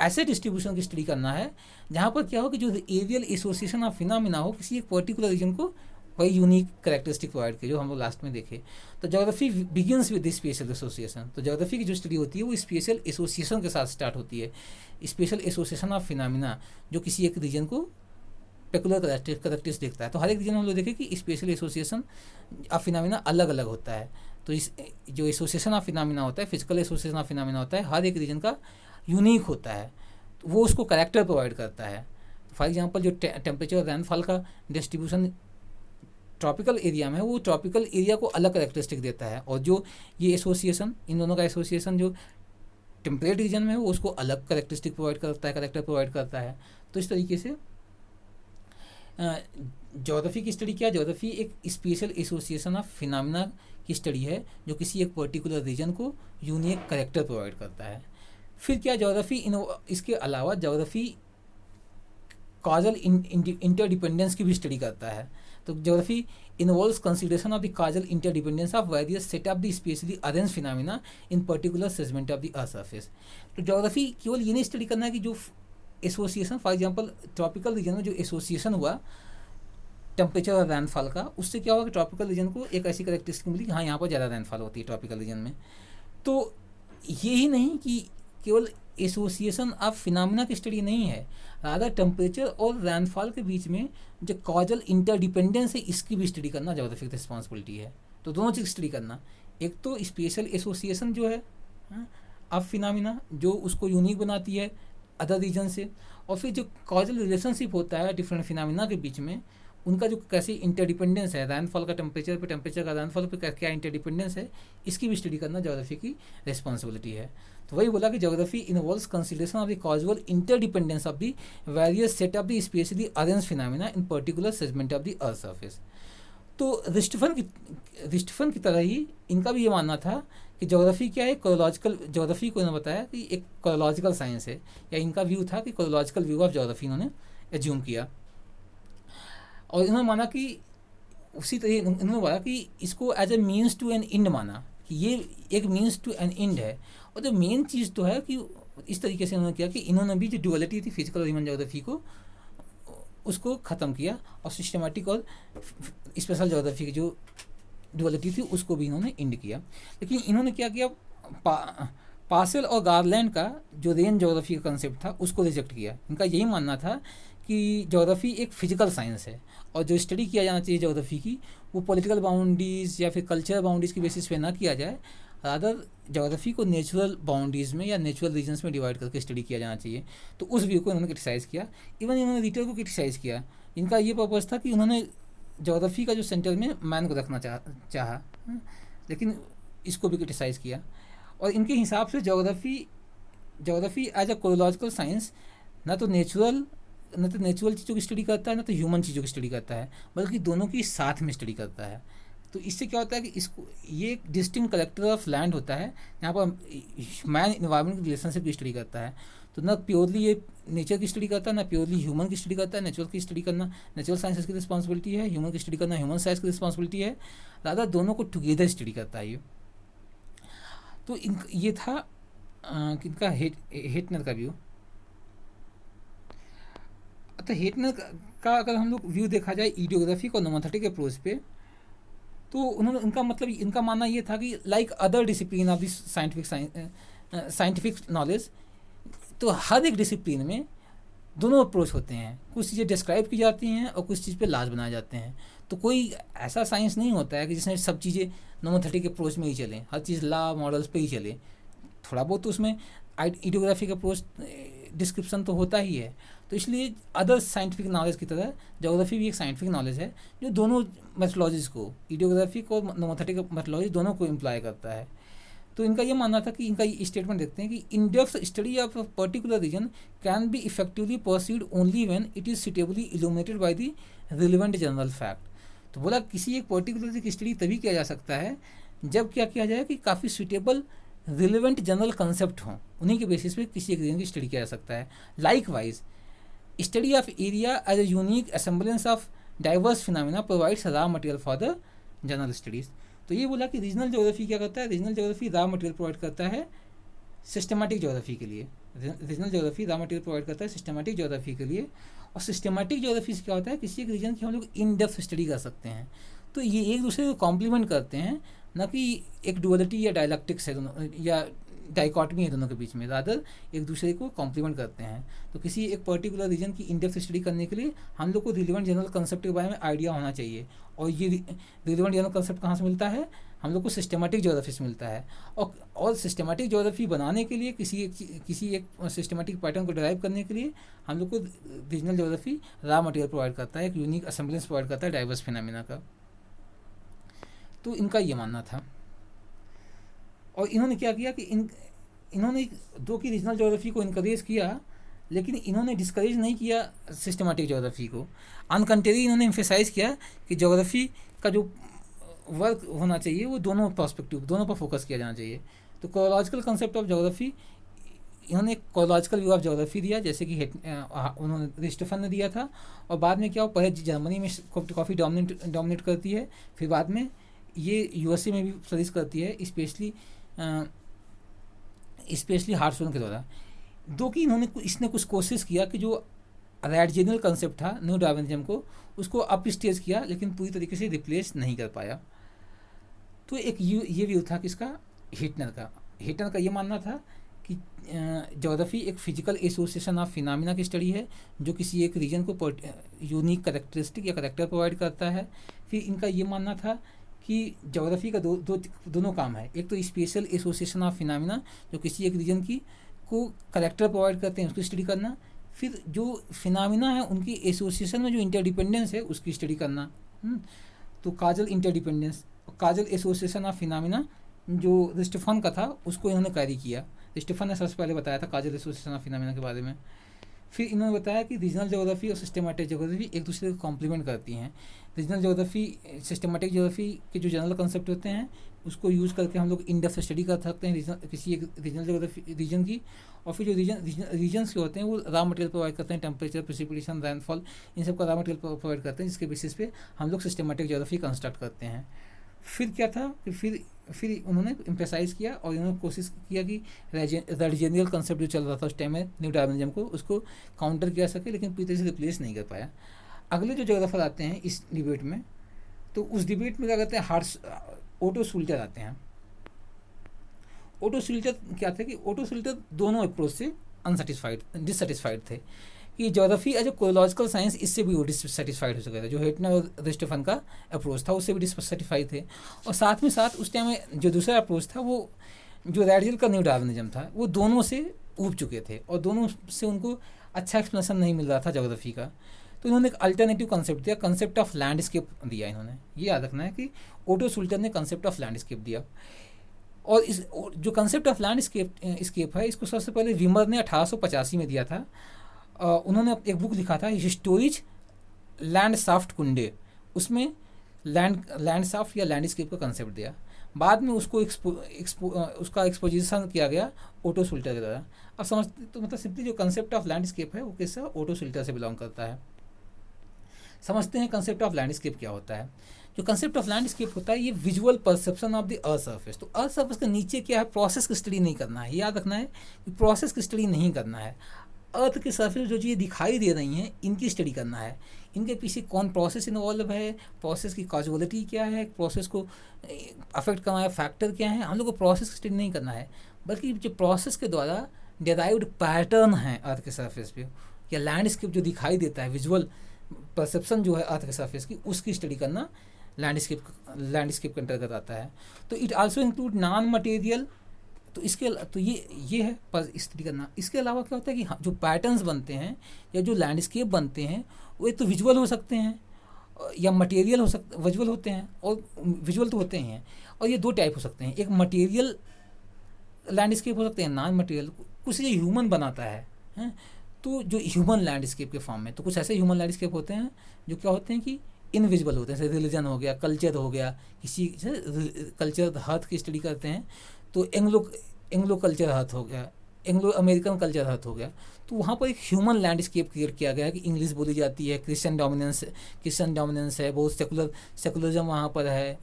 ऐसे डिस्ट्रीब्यूशन की स्टडी करना है जहाँ पर क्या हो कि जो एरियल एसोसिएशन ऑफ फिनोमेना हो किसी एक पर्टिकुलर रीजन को वही यूनिक करेक्टरिस्टिक प्रोवाइड किए जो हम लोग लास्ट में देखे। तो geography begins with special association. तो ज्योग्राफी की जो स्टडी होती है वो स्पेशल एसोसिएशन के साथ स्टार्ट होती है। स्पेशल एसोसिएशन ऑफ फिनोमिना जो किसी एक रीजन को पेकुलर करेक्टरिस्टिक्स देखता है। तो हर एक रीजन हम लोग देखें कि स्पेशल एसोसिएशन ऑफ फिनोमिना अलग अलग होता है। तो इस जो एसोसिएशन ऑफ फिनोमिना होता है, फिजिकल एसोसिएशन ऑफ फिनोमिना होता है, हर एक रीजन का यूनिक होता है। तो वो उसको करेक्टर प्रोवाइड करता है। फॉर एग्जांपल जो टेम्परेचर और रैनफॉल का डिस्ट्रीब्यूशन ट्रॉपिकल एरिया में है, वो ट्रॉपिकल एरिया को अलग करेक्टरिस्टिक देता है। और जो ये एसोसिएशन, इन दोनों का एसोसिएशन जो टेम्परेट रीजन में है वो उसको अलग करेक्टरिस्टिक प्रोवाइड करता है, करेक्टर प्रोवाइड करता है। तो इस तरीके से ज्योग्राफी की स्टडी क्या है? ज्योग्राफी एक स्पेशल एसोसिएशन ऑफ फिनोमिना की स्टडी है जो किसी एक पर्टिकुलर रीजन को यूनिक करेक्टर प्रोवाइड करता है। फिर क्या ज्योग्राफी इसके अलावा ज्योग्राफी कॉजल इंटरडिपेंडेंस की भी स्टडी करता है। तो geography involves consideration of the causal interdependence of various set of the specially arrange phenomena in particular segment of the earth surface. तो ज्योग्राफी केवल ये नहीं स्टडी करना है कि जो association, for example tropical region में जो एसोसिएशन हुआ टेम्परेचर और रैनफॉल का, उससे क्या हुआ कि ट्रॉपिकल रीजन को एक ऐसी करेक्टरिस्टिक मिली कि हाँ यहाँ पर ज़्यादा रैनफॉल होती है ट्रॉपिकल रीजन में। तो ये ही नहीं कि केवल एसोसिएशन ऑफ फिनोमिना की स्टडी नहीं है, रादर टेम्परेचर और रैनफॉल के बीच में जो कॉजल इंटरडिपेंडेंस है इसकी भी स्टडी करना ज्योग्राफिक रिस्पॉन्सिबिलिटी है। तो दोनों चीज़ स्टडी करना, एक तो स्पेशल एसोसिएशन जो है ऑफ फिनोमिना जो उसको यूनिक बनाती है अदर रीजन से, और फिर जो कॉजल रिलेशनशिप होता है डिफरेंट फिनोमिना के बीच में उनका जो कैसे इंटरडिपेंडेंस है, रैनफॉल का टेम्परेचर पे, टेम्परेचर का रैनफॉल पे क्या इंटरडिपेंडेंस है, इसकी भी स्टडी करना ज्योग्राफी की रिस्पॉन्सिबिलिटी है। तो वही बोला कि geography involves consideration of the casual interdependence of the various set of the specially arrange phenomena in particular segment of the earth surface. तो रिस्टफन की तरह ही इनका भी ये मानना था कि ज्योग्राफी क्या है, कोरोलॉजिकल ज्योग्राफी को इन्होंने बताया कि एक कोरोलॉजिकल साइंस है, या इनका व्यू था कि कोरोलॉजिकल व्यू ऑफ ज्योग्राफी इन्होंने एज्यूम किया। और इन्होंने माना कि उसी तरह इन्होंने बोला कि इसको as a means to an end माना कि ये एक मीन्स टू एन एंड है। और जो मेन चीज़ तो है कि इस तरीके से उन्होंने किया कि इन्होंने भी जो डुअलिटी थी फिजिकल और ह्यूमन ज्योग्राफी को उसको ख़त्म किया, और सिस्टमेटिक और स्पेशल ज्योग्राफी की जो डुअलिटी थी उसको भी इन्होंने एंड किया। लेकिन इन्होंने क्या किया, पार्सेल और गारलैंड का जो रेंज ज्योग्राफी का कंसेप्ट था उसको रिजेक्ट किया। इनका यही मानना था कि ज्योग्राफी एक फिजिकल साइंस है और जो स्टडी किया जाना चाहिए ज्योग्राफी की वो पॉलिटिकल बाउंड्रीज़ या फिर कल्चरल बाउंड्रीज़ की बेसिस पे ना किया जाए, रादर ज्योग्राफी को नेचुरल बाउंड्रीज़ में या नेचुरल रीजन्स में डिवाइड करके स्टडी किया जाना चाहिए। तो उस व्यू को इन्होंने क्रिटिसाइज़ किया। इवन इन्होंने रिटर को क्रिटिसाइज़ किया। इनका ये पर्पज़ था कि उन्होंने ज्योग्राफी का जो सेंटर में मैन को रखना चाहा, लेकिन इसको भी क्रिटिसाइज़ किया। और इनके हिसाब से ज्योग्राफी एज अ कोरोलॉजिकल साइंस न तो नेचुरल चीज़ों की स्टडी करता है, ना तो ह्यूमन चीज़ों की स्टडी करता है, बल्कि दोनों की साथ में स्टडी करता है। तो इससे क्या होता है कि इसको ये एक डिस्टिंक्ट कलेक्टर ऑफ लैंड होता है यहाँ पर मैन इन्वायरमेंट की रिलेशनशिप की स्टडी करता है। तो ना प्योरली ये नेचर की स्टडी करता है, ना प्योरली ह्यूमन की स्टडी करता है। नेचुरल की स्टडी करना नेचुरल साइंसेस की रिस्पॉन्सिबिलिटी है, ह्यूमन की स्टडी करना ह्यूमन साइंस की रिस्पॉन्सिबिलिटी है, रादर दोनों को टुगेदर स्टडी करता है ये। तो ये था इनका हेटनर का व्यू। तो हेटनर का अगर हम लोग व्यू देखा जाए इडियोग्राफिक और नोमोथेटिक अप्रोच पे, तो उन्होंने इनका मानना ये था कि like other discipline of this scientific knowledge, तो हर एक डिसिप्लिन में दोनों अप्रोच होते हैं। कुछ चीज़ें डिस्क्राइब की जाती हैं और कुछ चीज़ पे लाज बनाए जाते हैं। तो कोई ऐसा साइंस नहीं होता है कि जिसमें सब चीज़ें नोमोथेटिक अप्रोच में ही चलें, हर चीज़ लॉ मॉडल्स पे ही चले। थोड़ा बहुत तो उसमें इडियोग्राफिक अप्रोच डिस्क्रिप्शन तो होता ही है। तो इसलिए अदर साइंटिफिक नॉलेज की तरह ज्योग्राफी भी एक साइंटिफिक नॉलेज है जो दोनों मेथोडोलॉजीज को, इडियोग्राफिक और नोमोथेटिक मेथोडोलॉजी दोनों को इम्प्लाई करता है। तो इनका ये मानना था कि इनका ये स्टेटमेंट देखते हैं कि in depth study of a particular region can be effectively perceived only when it is suitably illuminated by the relevant general fact. तो बोला किसी एक पर्टिकुलर की स्टडी तभी किया जा सकता है जब क्या किया जाए कि काफ़ी सुटेबल रिलेवेंट जनरल कंसेप्ट हों, उन्हीं के बेसिस पे किसी एक रीजन की स्टडी किया जा सकता है। Likewise study of area as a unique assemblage of diverse phenomena provides raw material for the general studies. तो ये बोला कि रीजनल ज्योग्राफी क्या करता है, regional geography raw material provide करता है सिस्टमैटिक ज्योग्राफी के लिए। Regional geography raw material provide करता है सिस्टमैटिक ज्योग्राफी के लिए। और सिस्टमैटिक ज्योग्राफी से क्या होता है, किसी एक रीजन की हम लोग इन डेप्थ स्टडी कर सकते हैं। तो ये एक दूसरे को कॉम्प्लीमेंट करते हैं, ना कि एक डुअलिटी या डायलैक्टिक्स है दोनों, या डाइकॉटमी है दोनों के बीच में, रादर एक दूसरे को कॉम्प्लीमेंट करते हैं। तो किसी एक पर्टिकुलर रीजन की इन डेप्थ स्टडी करने के लिए हम लोग को रिलेवेंट जनरल कंसेप्ट के बारे में आइडिया होना चाहिए। और ये रिलेवेंट जनरल कंसेप्ट कहाँ से मिलता है, हम लोग को सिस्टमैटिक ज्योग्राफी से मिलता है। और सिस्टमैटिक ज्योग्राफी बनाने के लिए किसी एक सिस्टमैटिक पैटर्न को डिराइव करने के लिए हम लोग को regional geography raw material provide करता है, एक यूनिक असेंबलेंस प्रोवाइड करता है डाइवर्स फिनोमेना का। तो इनका ये मानना था। और इन्होंने क्या किया कि इन्होंने दो की रीजनल ज्योग्राफी को इनकरेज किया, लेकिन इन्होंने डिस्करेज नहीं किया सिस्टमैटिक ज्योग्राफी को। अनकंटेरी इन्होंने एम्फेसाइज किया कि ज्योग्राफी का जो वर्क होना चाहिए वो दोनों पर्सपेक्टिव, दोनों पर फोकस किया जाना चाहिए। तो कोलॉजिकल कंसेप्ट ऑफ ज्योग्राफी, इन्होंने कोलॉजिकल व्यू ऑफ ज्योग्राफी दिया, जैसे कि उन्होंने रिस्टफन ने दिया था। और बाद में क्या, पहले जर्मनी में काफ़ी डोमिनेट करती है, फिर बाद में ये यूएसए में भी सर्विस करती है, स्पेशली हार्टसोन के द्वारा। दो कि इसने कुछ कोशिश किया कि जो रैडजेनियल कंसेप्ट था न्यू डार्विनिज्म को, उसको अप स्टेज किया, लेकिन पूरी तरीके से रिप्लेस नहीं कर पाया। तो एक ये व्यू था किसका, हिटनर का ये मानना था कि ज्योग्राफी एक फिजिकल एसोसिएशन ऑफ फिनोमेना की स्टडी है, जो किसी एक रीजन को यूनिक करेक्टरिस्टिक या करेक्टर प्रोवाइड करता है। फिर इनका ये मानना था कि ज्योग्राफी का दोनों काम है, एक तो स्पेशल एसोसिएशन ऑफ फिनोमेना, जो किसी एक रीजन की को करेक्टर प्रोवाइड करते हैं, उसकी स्टडी करना। फिर जो फिनोमेना है उनकी एसोसिएशन में जो इंटरडिपेंडेंस है उसकी स्टडी करना। तो causal interdependence, causal association of phenomena जो रिस्टफन का था, उसको इन्होंने कैरी किया। रिस्टफन ने सबसे पहले बताया था काजल एसोसिएशन ऑफ फिनोमेना के बारे में। फिर इन्होंने बताया कि रीजनल ज्योग्राफी और सिस्टमैटिक ज्योग्राफी एक दूसरे को कॉम्प्लीमेंट करती हैं। रीजनल ज्योग्राफी, सिस्टमैटिक ज्योग्राफी के जो जनरल कंसेप्ट होते हैं उसको यूज़ करके हम लोग इन डेप्थ स्टडी कर सकते हैं किसी एक रीजनल ज्योग्राफी रीजन की। और फिर जो रीजन्स के होते हैं वो रॉ मटेरियल प्रोवाइड करते हैं, टेम्परेचर, प्रेसिपिटेशन, रेनफॉल, इन सब का रॉ मटेरियल प्रोवाइड करते हैं, जिसके बेसिस पे हम लोग सिस्टमैटिक ज्योग्राफी कंस्ट्रक्ट करते हैं। फिर क्या था कि फिर उन्होंने एम्फेसाइज किया और उन्होंने कोशिश किया कि रेडजेनियल कंसेप्ट जो चल रहा था उस टाइम में न्यू डार्विनिज्म को, उसको काउंटर किया सके, लेकिन पूरी तरह से रिप्लेस नहीं कर पाया। अगले जो ज्योग्राफर आते हैं इस डिबेट में, तो उस डिबेट में क्या कहते हैं, ओटो शुल्टर आते हैं। ओटो शुल्टर क्या थे कि ओटो शुल्टर दोनों अप्रोच से डिससेटिस्फाइड थे कि geography as a chorological science इससे भी वो डिससेटिस्फाइड हो चुका था। जो हिटनर और रिस्टफन का अप्रोच था उससे भी डिससेटिस्फाइड थे। और साथ में साथ उस टाइम में जो दूसरा अप्रोच था वो जो रैडिकल का न्यू डार्विनिज्म था, वो दोनों से ऊब चुके थे और दोनों से उनको अच्छा एक्सप्लेनेशन नहीं मिल रहा था ज्योग्राफी का। तो इन्होंने एक अल्टरनेटिव कंसेप्ट दिया, कंसेप्ट ऑफ लैंडस्केप दिया। इन्होंने ये याद रखना है कि ओटो शुल्टर ने कंसेप्ट ऑफ लैंडस्केप दिया। और इस जो कंसेप्ट ऑफ लैंडस्केप है, इसको सबसे पहले विमर ने 1885 में दिया था। उन्होंने एक बुक लिखा था हिस्टोरिज लैंडसाफ्ट कुंडे, उसमें लैंडसाफ्ट या लैंडस्केप का कंसेप्ट दिया। बाद में उसको उसका एक्सपोजिशन किया गया ओटो शुल्टर के द्वारा। अब समझते तो मतलब सिंपली जो कंसेप्ट ऑफ लैंडस्केप है वो किससे, ओटो शुल्टर से बिलोंग करता है। समझते हैं कंसेप्ट ऑफ लैंडस्केप क्या होता है। जो कंसेप्ट ऑफ लैंडस्केप होता है ये visual perception of the earth surface. तो अर्थ सर्फेस के नीचे क्या है, प्रोसेस की स्टडी नहीं करना है, याद रखना है कि प्रोसेस की स्टडी नहीं करना है। अर्थ के सर्फेस जो चीज़ें दिखाई दे रही हैं इनकी स्टडी करना है, इनके पीछे कौन प्रोसेस इन्वॉल्व है, प्रोसेस की कॉजुअलिटी क्या है, प्रोसेस को अफेक्ट करना है फैक्टर क्या है। हम लोग को प्रोसेस की स्टडी नहीं करना है, बल्कि जो प्रोसेस के द्वारा डिराइव्ड पैटर्न है अर्थ के सर्फेस पे या लैंडस्केप जो दिखाई देता है, विजुअल परसेप्शन जो है अर्थ के सर्फेस की, उसकी स्टडी करना लैंडस्केप के अंतर्गत आता है। तो it also include non material. तो ये है पर स्टडी करना। इसके अलावा क्या होता है कि जो पैटर्न्स बनते हैं या जो लैंडस्केप बनते हैं वो एक तो विजुअल हो सकते हैं या मटेरियल विजुअल होते हैं, और विजुअल तो होते ही हैं। और ये दो टाइप हो सकते हैं, एक मटेरियल लैंडस्केप हो सकते हैं, नॉन मटेरियल कुछ ये ह्यूमन बनाता है। तो जो ह्यूमन लैंडस्केप के फॉर्म में, तो कुछ ऐसे ह्यूमन लैंडस्केप होते हैं जो क्या होते हैं कि इनविजिबल होते हैं, जैसे रिलीजन हो गया, कल्चर हो गया, किसी कल्चर हर्थ की स्टडी करते हैं तो एंग्लो कल्चर हर्थ हो गया, एंग्लो अमेरिकन कल्चर हर्थ हो गया। तो वहाँ पर एक ह्यूमन लैंडस्केप क्रिएट किया गया है कि इंग्लिश बोली जाती है, क्रिश्चियन डोमिनेंस है, बहुत सेकुलरिज्म वहाँ पर है,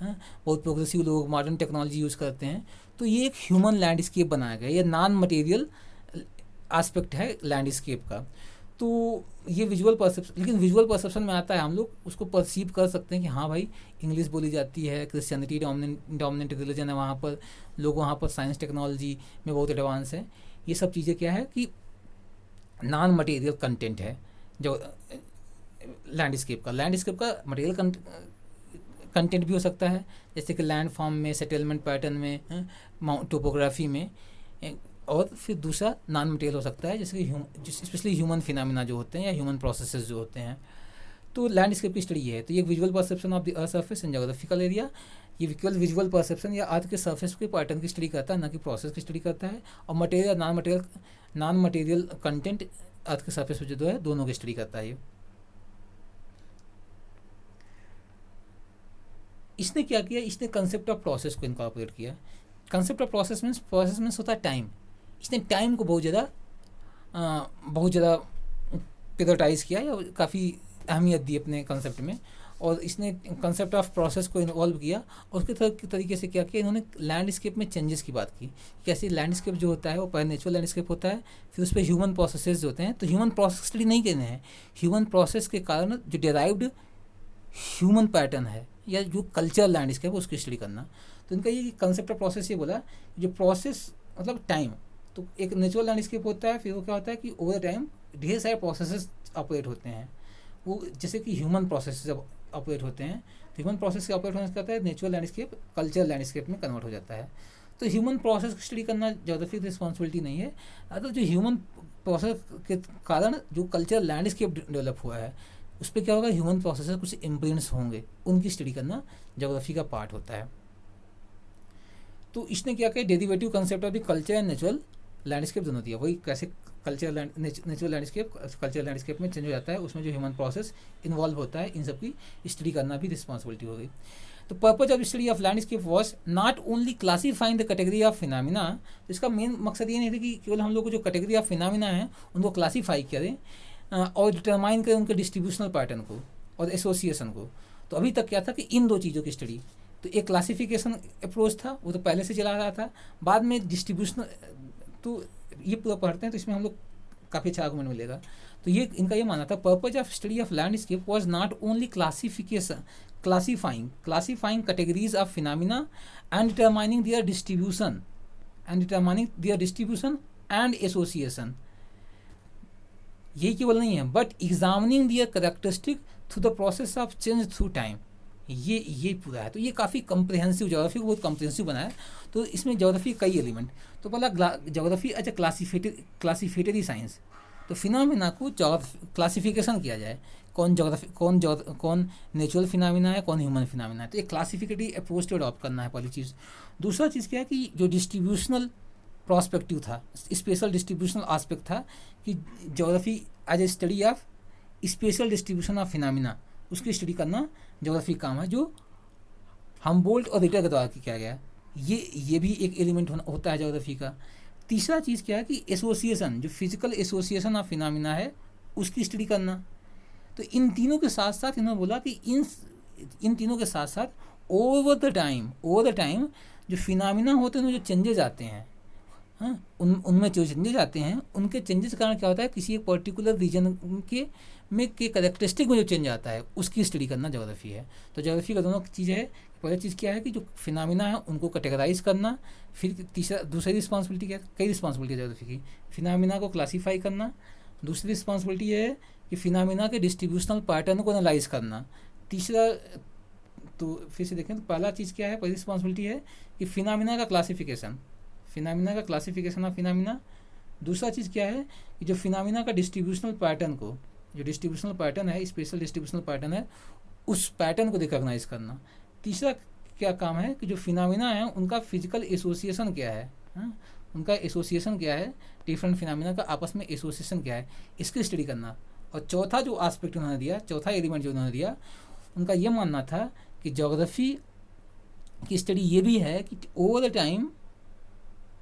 बहुत प्रोग्रेसिव लोग मॉडर्न टेक्नोलॉजी यूज़ करते हैं। तो ये एक ह्यूमन लैंडस्केप बनाया गया, ये नॉन मटेरियल एस्पेक्ट है लैंडस्केप का। तो ये विजुअल परसेप्शन, लेकिन विजुअल परसेप्शन में आता है हम लोग उसको परसीव कर सकते हैं कि हाँ भाई इंग्लिश बोली जाती है, क्रिश्चियनिटी डोमिनेंट रिलीजन है वहाँ पर, लोग वहाँ पर साइंस टेक्नोलॉजी में बहुत एडवांस है। ये सब चीज़ें क्या है कि नॉन मटेरियल कंटेंट है जो लैंडस्केप का मटेरियल कंटेंट भी हो सकता है, जैसे कि लैंड फॉर्म में, सेटलमेंट पैटर्न में, टोपोग्राफी में, और फिर दूसरा नॉन मटेरियल हो सकता है जैसे कि स्पेशली ह्यूमन फिनोमेना जो होते हैं या ह्यूमन प्रोसेसेस जो होते हैं। तो लैंडस्केप की स्टडी ये है। तो ये visual perception of the earth surface in geographical area, ये केवल विजुअल परसेप्शन या अर्थ के सरफेस के पैटर्न की स्टडी करता है, ना कि प्रोसेस की स्टडी करता है। और मटेरियल नॉन मटेरियल कंटेंट अर्थ के सरफेस पे जो है दोनों की स्टडी करता है ये। इसने क्या किया, इसने कंसेप्ट ऑफ प्रोसेस को इनकॉर्पोरेट किया। कंसेप्ट ऑफ प्रोसेस मीन्स होता है टाइम। इसने टाइम को बहुत ज़्यादा पिरियोडाइज किया या काफ़ी अहमियत दी अपने कंसेप्ट में, और इसने कंसेप्ट ऑफ प्रोसेस को इन्वॉल्व किया। और उसके तरीके से क्या किया, इन्होंने लैंडस्केप में चेंजेस की बात की। कैसे लैंडस्केप जो होता है वो पहले नेचुरल लैंडस्केप होता है, फिर उस पर ह्यूमन प्रोसेसेस होते हैं। तो ह्यूमन प्रोसेस स्टडी नहीं करने हैं, ह्यूमन प्रोसेस के कारण जो डिराइव्ड ह्यूमन पैटर्न है या जो कल्चरल लैंडस्केप है उसकी स्टडी करना। तो इनका ये कंसेप्ट ऑफ प्रोसेस ये बोला, जो प्रोसेस मतलब टाइम। तो एक नेचुरल लैंडस्केप होता है, फिर वो क्या होता है कि ओवर टाइम ढेर सारे प्रोसेसेस ऑपरेट होते हैं, वो जैसे कि ह्यूमन प्रोसेस जब ऑपरेट होते हैं, तो ह्यूमन प्रोसेस के ऑपरेट होने से क्या होता है, नेचुरल लैंडस्केप कल्चरल लैंडस्केप में कन्वर्ट हो जाता है। तो ह्यूमन प्रोसेस की स्टडी करना ज्योग्राफी की रिस्पॉन्सिबिलिटी नहीं है, अगर जो ह्यूमन प्रोसेस के कारण जो कल्चरल लैंडस्केप डेवलप हुआ है उस पर क्या होगा, ह्यूमन प्रोसेस कुछ इम्प्रिंट्स होंगे, उनकी स्टडी करना ज्योग्राफी का पार्ट होता है। तो इसने क्या किया, derivative concept of the culture and natural landscape दोनों दिया। वही कैसे नेचुरल लैंडस्केप कल्चरल लैंडस्केप में चेंज हो जाता है, उसमें जो ह्यूमन प्रोसेस इन्वॉल्व होता है, इन सब की स्टडी करना भी रिस्पॉन्सिबिलिटी हो गई। तो purpose of study of landscape was not only classifying the category of phenomena. तो इसका मेन मकसद ये नहीं था कि केवल हम लोग को जो कैटेगरी ऑफ फिनोमिना है उनको क्लासीफाई करें और डिटरमाइन करें उनके डिस्ट्रीब्यूशनल पैटर्न को और एसोसिएशन को। तो अभी तक क्या था कि इन दो चीज़ों की स्टडी, तो एक क्लासिफिकेशन अप्रोच था वो तो पहले से चला रहा था, बाद में डिस्ट्रीब्यूशनल, तो ये पूरा पढ़ते हैं तो इसमें हम लोग काफ़ी अच्छा आर्गुमेंट मिलेगा। तो ये इनका ये मानना था, purpose of study of landscape was not only classifying categories of phenomena and determining their distribution and association, यही केवल नहीं है, but examining their characteristic through the process of change through time, ये पूरा है। तो ये काफ़ी कम्प्रिहेंसिव, ज्योग्राफी को बहुत कम्प्रिहेंसिव बनाया। तो इसमें ज्योग्राफी कई एलिमेंट, तो पहला ज्योग्राफी अच्छा क्लासीफिकेटरी साइंस, तो फिनोमिना को क्लासिफिकेशन किया जाए, कौन नेचुरल फिनोमिना है, कौन ह्यूमन फिनोमिना है। तो एक क्लासिफिकेटरी अप्रोच को अडॉप्ट करना है पहली चीज़। दूसरा चीज़ क्या है कि जो डिस्ट्रीब्यूशनल प्रॉस्पेक्टिव था, स्पेशल डिस्ट्रीब्यूशनल आस्पेक्ट था कि geography as a study of spatial distribution of phenomena, उसकी स्टडी करना ज्योग्राफी काम है, जो हमबोल्ट और रिटर के द्वारा किया गया। ये भी एक एलिमेंट होता है ज्योग्राफी का। तीसरा चीज़ क्या है कि एसोसिएशन, जो फिजिकल एसोसिएशन ऑफ फिनोमिना है उसकी स्टडी करना। तो इन तीनों के साथ साथ इन्होंने बोला कि इन तीनों के साथ साथ ओवर द टाइम जो फिनोमिना होते हैं उनमें जो चेंजेस आते हैं, हाँ, उनमें जो चेंजेस आते हैं उनके चेंजेस के कारण क्या होता है, किसी एक पर्टिकुलर रीजन के कैरेक्टरिस्टिक में जो चेंज आता है उसकी स्टडी करना ज्योग्राफी है। तो ज्योग्राफी का दोनों चीज़ है। पहली चीज़ क्या है कि जो फिनोमिना है उनको कैटेगराइज करना, फिर दूसरी रिस्पॉन्सिबिलिटी क्या है, कई रिस्पॉन्सिबिलिटी है ज्योग्राफी की, फिनोमिना को क्लासीफाई करना। दूसरी रिस्पॉन्सिबिलिटी ये है कि फिनोमिना के डिस्ट्रीब्यूशनल पैटर्न को एनालाइज करना। तीसरा, तो फिर से देखें तो पहला चीज़ क्या है, पहली रिस्पॉन्सिबिलिटी है कि फिनोमिना का क्लासिफिकेशन ऑफ फिनोमिना। दूसरा चीज़ क्या है कि जो फिनोमिना का डिस्ट्रीब्यूशनल पैटर्न को, जो डिस्ट्रीब्यूशनल पैटर्न है, स्पेशल डिस्ट्रीब्यूशनल पैटर्न है, उस पैटर्न को रिकॉग्नाइज करना। तीसरा क्या काम है कि जो फिनोमिना है उनका फिजिकल एसोसिएशन क्या है, हाँ? उनका एसोसिएशन क्या है, डिफरेंट फिनोमिना का आपस में एसोसिएशन क्या है, इसकी स्टडी करना। और चौथा जो एस्पेक्ट उन्होंने दिया, चौथा एलिमेंट जो उन्होंने दिया, उनका ये मानना था कि ज्योग्राफी की स्टडी ये भी है कि ओवर द टाइम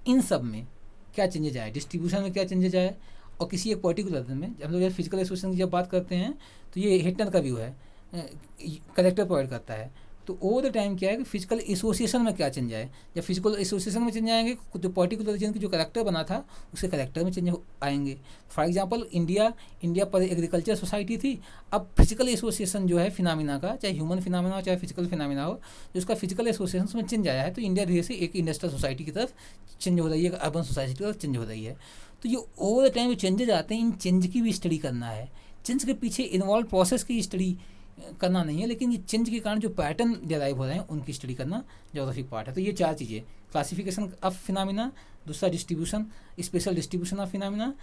इन सब में क्या चेंजेज आए, डिस्ट्रीब्यूशन में क्या चेंजेज आए, और किसी एक पर्टिकुलर में हम लोग फिजिकल एसोसिएशन की जब बात करते हैं तो ये हिटनर का व्यू है, करेक्टर प्रोवाइड करता है। तो ओवर द टाइम क्या है कि फिजिकल एसोसिएशन में क्या चेंज आए, जब फिजिकल एसोसिएशन में चेंज आएंगे जो पर्टिकुलर रीजन की जो करेक्टर बना था उसके करेक्टर में चेंज आएंगे। फॉर एग्जांपल इंडिया पर एग्रीकल्चर सोसाइटी थी, अब फिजिकल एसोसिएशन जो है फिनामिना का, चाहे ह्यूमन फिनामिना हो चाहे फिजिकल फिनामिना हो, जो उसका फिजिकल एसोसिएशन में चेंज आया है, तो इंडिया धीरे से एक इंडस्ट्रियल सोसाइटी की तरफ चेंज हो रही है, अर्बन सोसाइटी की तरफ चेंज हो रही है। तो ये ओवर द टाइम चेंजेज आते हैं, इन चेंज की भी स्टडी करना है, चेंज के पीछे इन्वॉल्व प्रोसेस की स्टडी करना नहीं है, लेकिन ये चेंज के कारण जो पैटर्न डिराइव हो रहे हैं उनकी स्टडी करना ज्योग्राफिक पार्ट है। तो ये 4 चीज़ें, क्लासिफिकेशन ऑफ फिनोमेना, दूसरा distribution, special distribution of phenomena,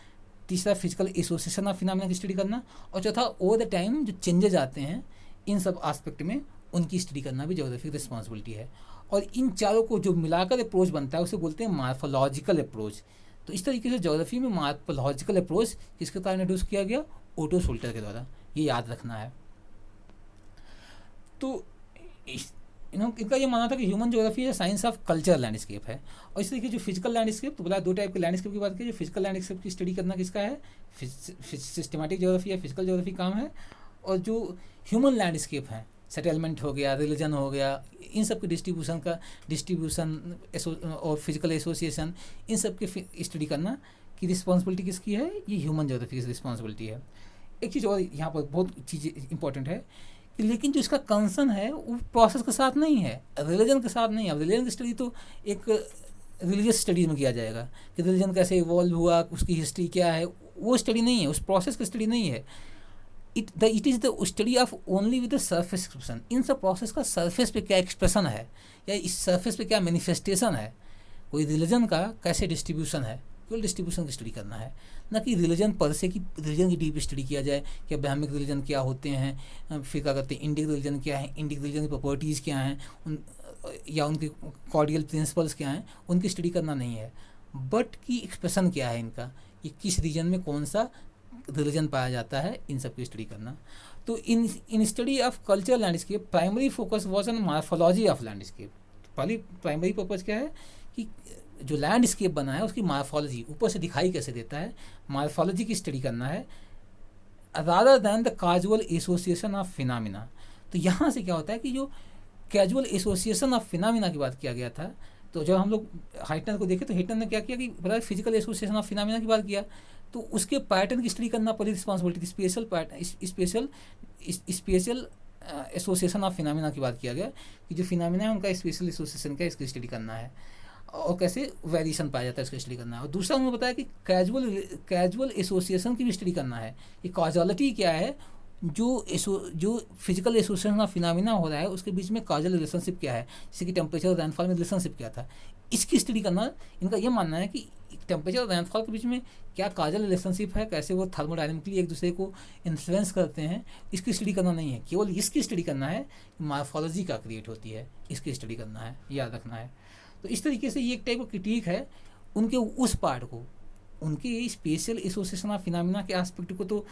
तीसरा फिजिकल एसोसिएशन ऑफ फिनोमेना की स्टडी करना, और चौथा ओवर द टाइम जो चेंजेज आते हैं इन सब आस्पेक्ट में उनकी स्टडी करना भी ज्योग्राफिक रिस्पॉन्सिबिलिटी है। और इन चारों को जो मिलाकर अप्रोच बनता है उसे बोलते हैं मार्फोलॉजिकल अप्रोच। तो इस तरीके से ज्योग्राफी में मार्फोलॉजिकल अप्रोच किसके द्वारा इंट्रोड्यूस किया गया, ओटो शुल्टर के द्वारा, ये याद रखना है। तो इनका ये मानना था कि ह्यूमन ज्योग्राफी है साइंस ऑफ कल्चर लैंडस्केप है। और इस तरीके जो फिजिकल लैंडस्केप, तो बोला 2 टाइप के लैंडस्केप की बात की, जो फिजिकल लैंडस्केप की स्टडी करना किसका है, सिस्टमैटिक ज्योग्राफी या फिजिकल ज्योग्राफी काम है। और जो ह्यूमन लैंडस्केप है, सेटलमेंट हो गया, रिलीजन हो गया, इन सब के डिस्ट्रीब्यूशन और फिजिकल एसोसिएशन, इन सब के स्टडी करना की रिस्पॉन्सिबिलिटी किसकी है, ये ह्यूमन ज्योग्राफी की रिस्पॉन्सिबिलिटी है। एक चीज़ और यहाँ पर बहुत चीज़ें इंपॉर्टेंट है, लेकिन जो इसका कंसर्न है वो प्रोसेस के साथ नहीं है, रिलीजन के साथ नहीं है। रिलीजन की स्टडी तो एक रिलीजियस स्टडीज में किया जाएगा कि रिलीजन कैसे इवॉल्व हुआ, उसकी हिस्ट्री क्या है, वो स्टडी नहीं है, उस प्रोसेस की स्टडी नहीं है। It is the study of only with the surface expression. इन सब प्रोसेस का सरफेस पे क्या एक्सप्रेशन है या इस सरफेस पे क्या मैनिफेस्टेशन है, कोई रिलीजन का कैसे डिस्ट्रीब्यूशन है, केवल डिस्ट्रीब्यूशन की स्टडी करना है, ना कि रिलीजन पर से कि रिलीजन की डीप स्टडी किया जाए कि ब्राह्मिक रिलीजन क्या होते हैं, फिर क्या करते हैं, इंडिक रिलीजन क्या है, इंडिक रिलीजन की प्रॉपर्टीज़ क्या हैं, या उनके कॉर्डियल प्रिंसिपल्स क्या हैं, उनकी स्टडी करना नहीं है। बट की एक्सप्रेशन क्या है इनका, ये किस रीजन में कौन सा रिलीजन पाया जाता है, इन सब की स्टडी करना। तो in study of culture landscape primary focus was on morphology of landscape. पहली प्राइमरी पर्पज़ क्या है कि जो लैंडस्केप बना है उसकी मार्फोलॉजी, ऊपर से दिखाई कैसे देता है, मार्फोलॉजी की स्टडी करना है, rather than the casual association of phenomena. तो यहाँ से क्या होता है कि जो कैजुअल एसोसिएशन ऑफ फिनोमेना की बात किया गया था, तो जब हम लोग हाइटनर को देखें तो हाइटनर ने क्या किया कि बड़ा फिजिकल एसोसिएशन ऑफ फिनोमेना की बात किया, तो उसके पैटर्न की स्टडी करना पड़ी responsibility, special association of phenomena की बात किया गया कि जो फिनोमेना है उनका स्पेशल एसोसिएशन का इसकी स्टडी करना है और कैसे वेरिएशन पाया जाता है उसकी स्टडी करना है। और दूसरा उन्होंने बताया कि कैजुअल एसोसिएशन की भी स्टडी करना है कि कॉजलिटी क्या है, जो फिजिकल एसोसिएशन ऑफ फिनोमेना हो रहा है उसके बीच में कॉजल रिलेशनशिप क्या है, जैसे कि टेम्परेचर और रैनफॉल में रिलेशनशिप क्या था, इसकी स्टडी करना। इनका ये मानना है कि टेम्परेचर और रैनफॉल के बीच में क्या कॉजल रिलेशनशिप है, कैसे वो थर्मोडायनेमिकली एक दूसरे को इन्फ्लुएंस करते हैं, इसकी स्टडी करना नहीं है, केवल इसकी स्टडी करना है मार्फोलॉजी का क्रिएट होती है, इसकी स्टडी करना है, याद रखना है। तो इस तरीके से ये एक टाइप का क्रिटिक है उनके उस पार्ट को, उनके स्पेशल एसोसिएशन ऑफ फिनोमेना के एस्पेक्ट को तो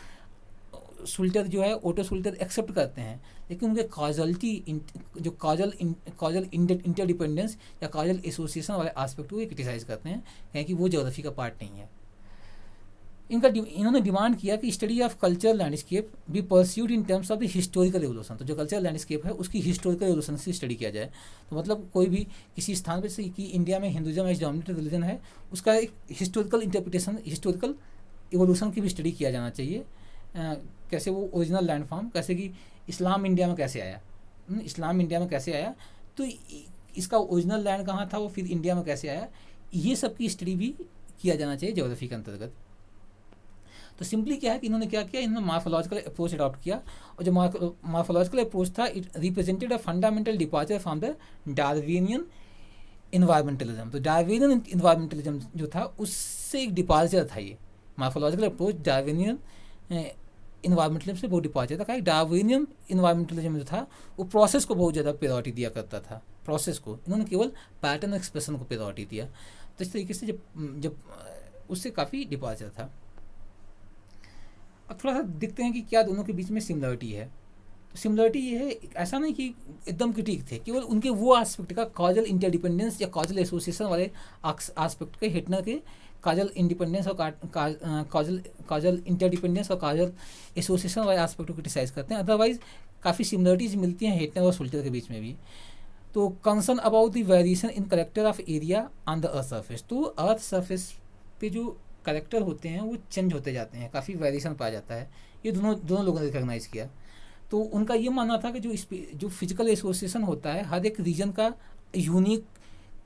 शुल्टर जो है ओटो शुल्टर एक्सेप्ट करते हैं, लेकिन उनके कॉजलिटी जो कॉजल इंटरडिपेंडेंस या कॉजल एसोसिएशन वाले एस्पेक्ट को क्रिटिसाइज करते हैं, क्योंकि वो ज्योग्राफी का पार्ट नहीं है। इन्होंने डिमांड किया कि study of cultural landscape be pursued in terms of the historical evolution. तो जो कल्चरल लैंडस्केप है उसकी हिस्टोरिकल एवोल्यूशन से स्टडी किया जाए। तो मतलब कोई भी किसी स्थान पर से कि इंडिया में हिंदुइज्म एज डोमिनेटेड रिलीजन है, उसका एक हिस्टोरिकल इंटरप्रिटेशन, हिस्टोरिकल एवोल्यूशन की भी स्टडी किया जाना चाहिए। कैसे वो ओरिजिनल लैंड फॉर्म, कैसे कि इस्लाम इंडिया में कैसे आया, इस्लाम इंडिया में कैसे आया, तो इसका ओरिजिनल लैंड कहाँ था, वो फिर इंडिया में कैसे आया, ये सब की स्टडी भी किया जाना चाहिए ज्योग्राफी के अंतर्गत। तो सिंपली क्या है कि इन्होंने क्या किया, इन्होंने मार्फोलॉजिकल अप्रोच अडॉप्ट किया, और जो मार्फोलॉजिकल अप्रोच था it represented a fundamental departure from the Darwinian environmentalism. तो डार्विनियन इन्वायरमेंटलिज्म जो था उससे एक डिपार्चर था, ये मार्फोलॉजिकल अप्रोच डार्विनियन इन्वायरमेंटलिज्म से बहुत डिपार्चर था। डार्विनियन इन्वायरमेंटलिज्म जो था वो प्रोसेस को बहुत ज़्यादा प्रायोरिटी दिया करता था, प्रोसेस को, इन्होंने केवल पैटर्न एक्सप्रेशन को प्रायोरिटी दिया। तो इस तरीके से जब उससे काफ़ी डिपार्चर था। अब थोड़ा सा देखते हैं कि क्या दोनों के बीच में सिमिलरिटी है। तो सिमिलरिटी ये है, ऐसा नहीं कि एकदम क्रिटिक थे, केवल उनके वो एस्पेक्ट का कॉजल इंटरडिपेंडेंस या कॉजल एसोसिएशन वाले एस्पेक्ट के हिटनर के कॉजल इंडिपेंडेंस और कॉजल इंटरडिपेंडेंस और कॉजल एसोसिएशन वाले एस्पेक्ट को क्रिटिसाइज करते हैं। अदरवाइज काफ़ी सिमिलरिटीज़ मिलती हैं हेटनर और शुल्टर के बीच में भी। तो concern about the variation in character of area on the earth surface, तो अर्थ सरफेस पे जो करेक्टर होते हैं वो चेंज होते जाते हैं, काफ़ी वेरिएशन पाया जाता है, ये दोनों दोनों लोगों ने रिकॉग्नाइज़ किया। तो उनका ये मानना था कि जो फिजिकल एसोसिएशन होता है हर एक रीजन का यूनिक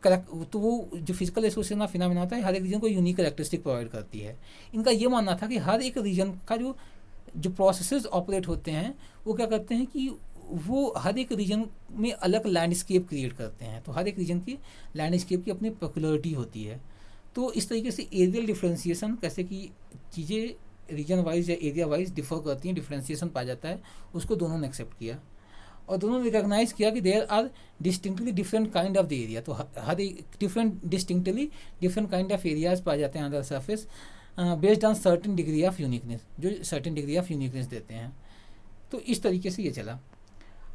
करेक्ट, तो वो जो फिजिकल एसोसिएशन का फिनोमेना होता है हर एक रीजन को यूनिक करेक्टरिस्टिक प्रोवाइड करती है। इनका ये मानना था कि हर एक रीजन का जो जो प्रोसेसेस ऑपरेट होते हैं वो क्या करते हैं कि वो हर एक रीजन में अलग लैंडस्केप क्रिएट करते हैं, तो हर एक रीजन की लैंडस्केप की अपनी पॉपुलरिटी होती है। तो इस तरीके से एरियल डिफ्रेंसिएशन कैसे कि चीज़ें रीजन वाइज या एरिया वाइज डिफर करती हैं, डिफ्रेंसिएशन पाया जाता है, उसको दोनों ने एक्सेप्ट किया और दोनों ने रिकॉग्नाइज किया कि there are distinctly different kind of the area. तो हर एक distinctly different kind of areas पाए जाते हैं on the surface based on certain degree of uniqueness, जो सर्टेन डिग्री ऑफ यूनिकनेस देते हैं। तो इस तरीके से ये चला।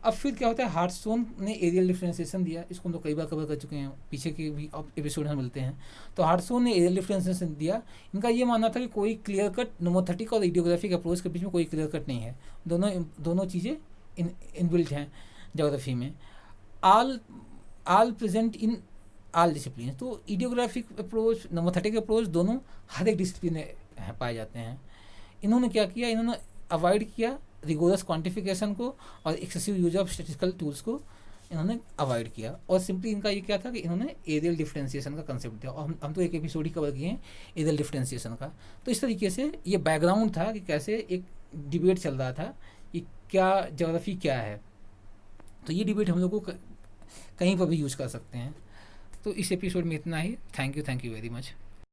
अब फिर क्या होता है, हार्टस्टोन ने एरियल डिफ्रेंसिएशन दिया, इसको हम लोग कई बार कवर कर चुके हैं, पीछे के भी एपिसोड में मिलते हैं। तो हार्टस्टोन ने एरियल डिफ्रेंसिएशन दिया। इनका ये मानना था कि कोई क्लियर कट नोमोथेटिक और आइडियोग्राफिक अप्रोच के बीच में कोई क्लियर कट नहीं है, दोनों चीज़ें इनबिल्ट हैं ज्योग्राफी में, आल प्रेजेंट इन आल डिसिप्लिन। तो आइडियोग्राफिक अप्रोच, नोमोथेटिक अप्रोच दोनों हर एक डिसिप्लिन में पाए जाते हैं। इन्होंने क्या किया, इन्होंने अवॉइड किया रिगोरस क्वांटिफिकेशन को और excessive use of statistical tools को इन्होंने अवॉइड किया, और सिंपली इनका ये क्या था कि इन्होंने एरियल डिफ्रेंसिएशन का कंसेप्ट दिया, और हम तो एक एपिसोड ही कवर किए हैं एरियल डिफ्रेंसिएशन का। तो इस तरीके से ये बैकग्राउंड था कि कैसे एक डिबेट चल रहा था कि क्या ज्योग्राफी क्या है। तो ये डिबेट हम लोग को कहीं पर भी यूज़ कर सकते हैं। तो इस एपिसोड में इतना ही। Thank you very much.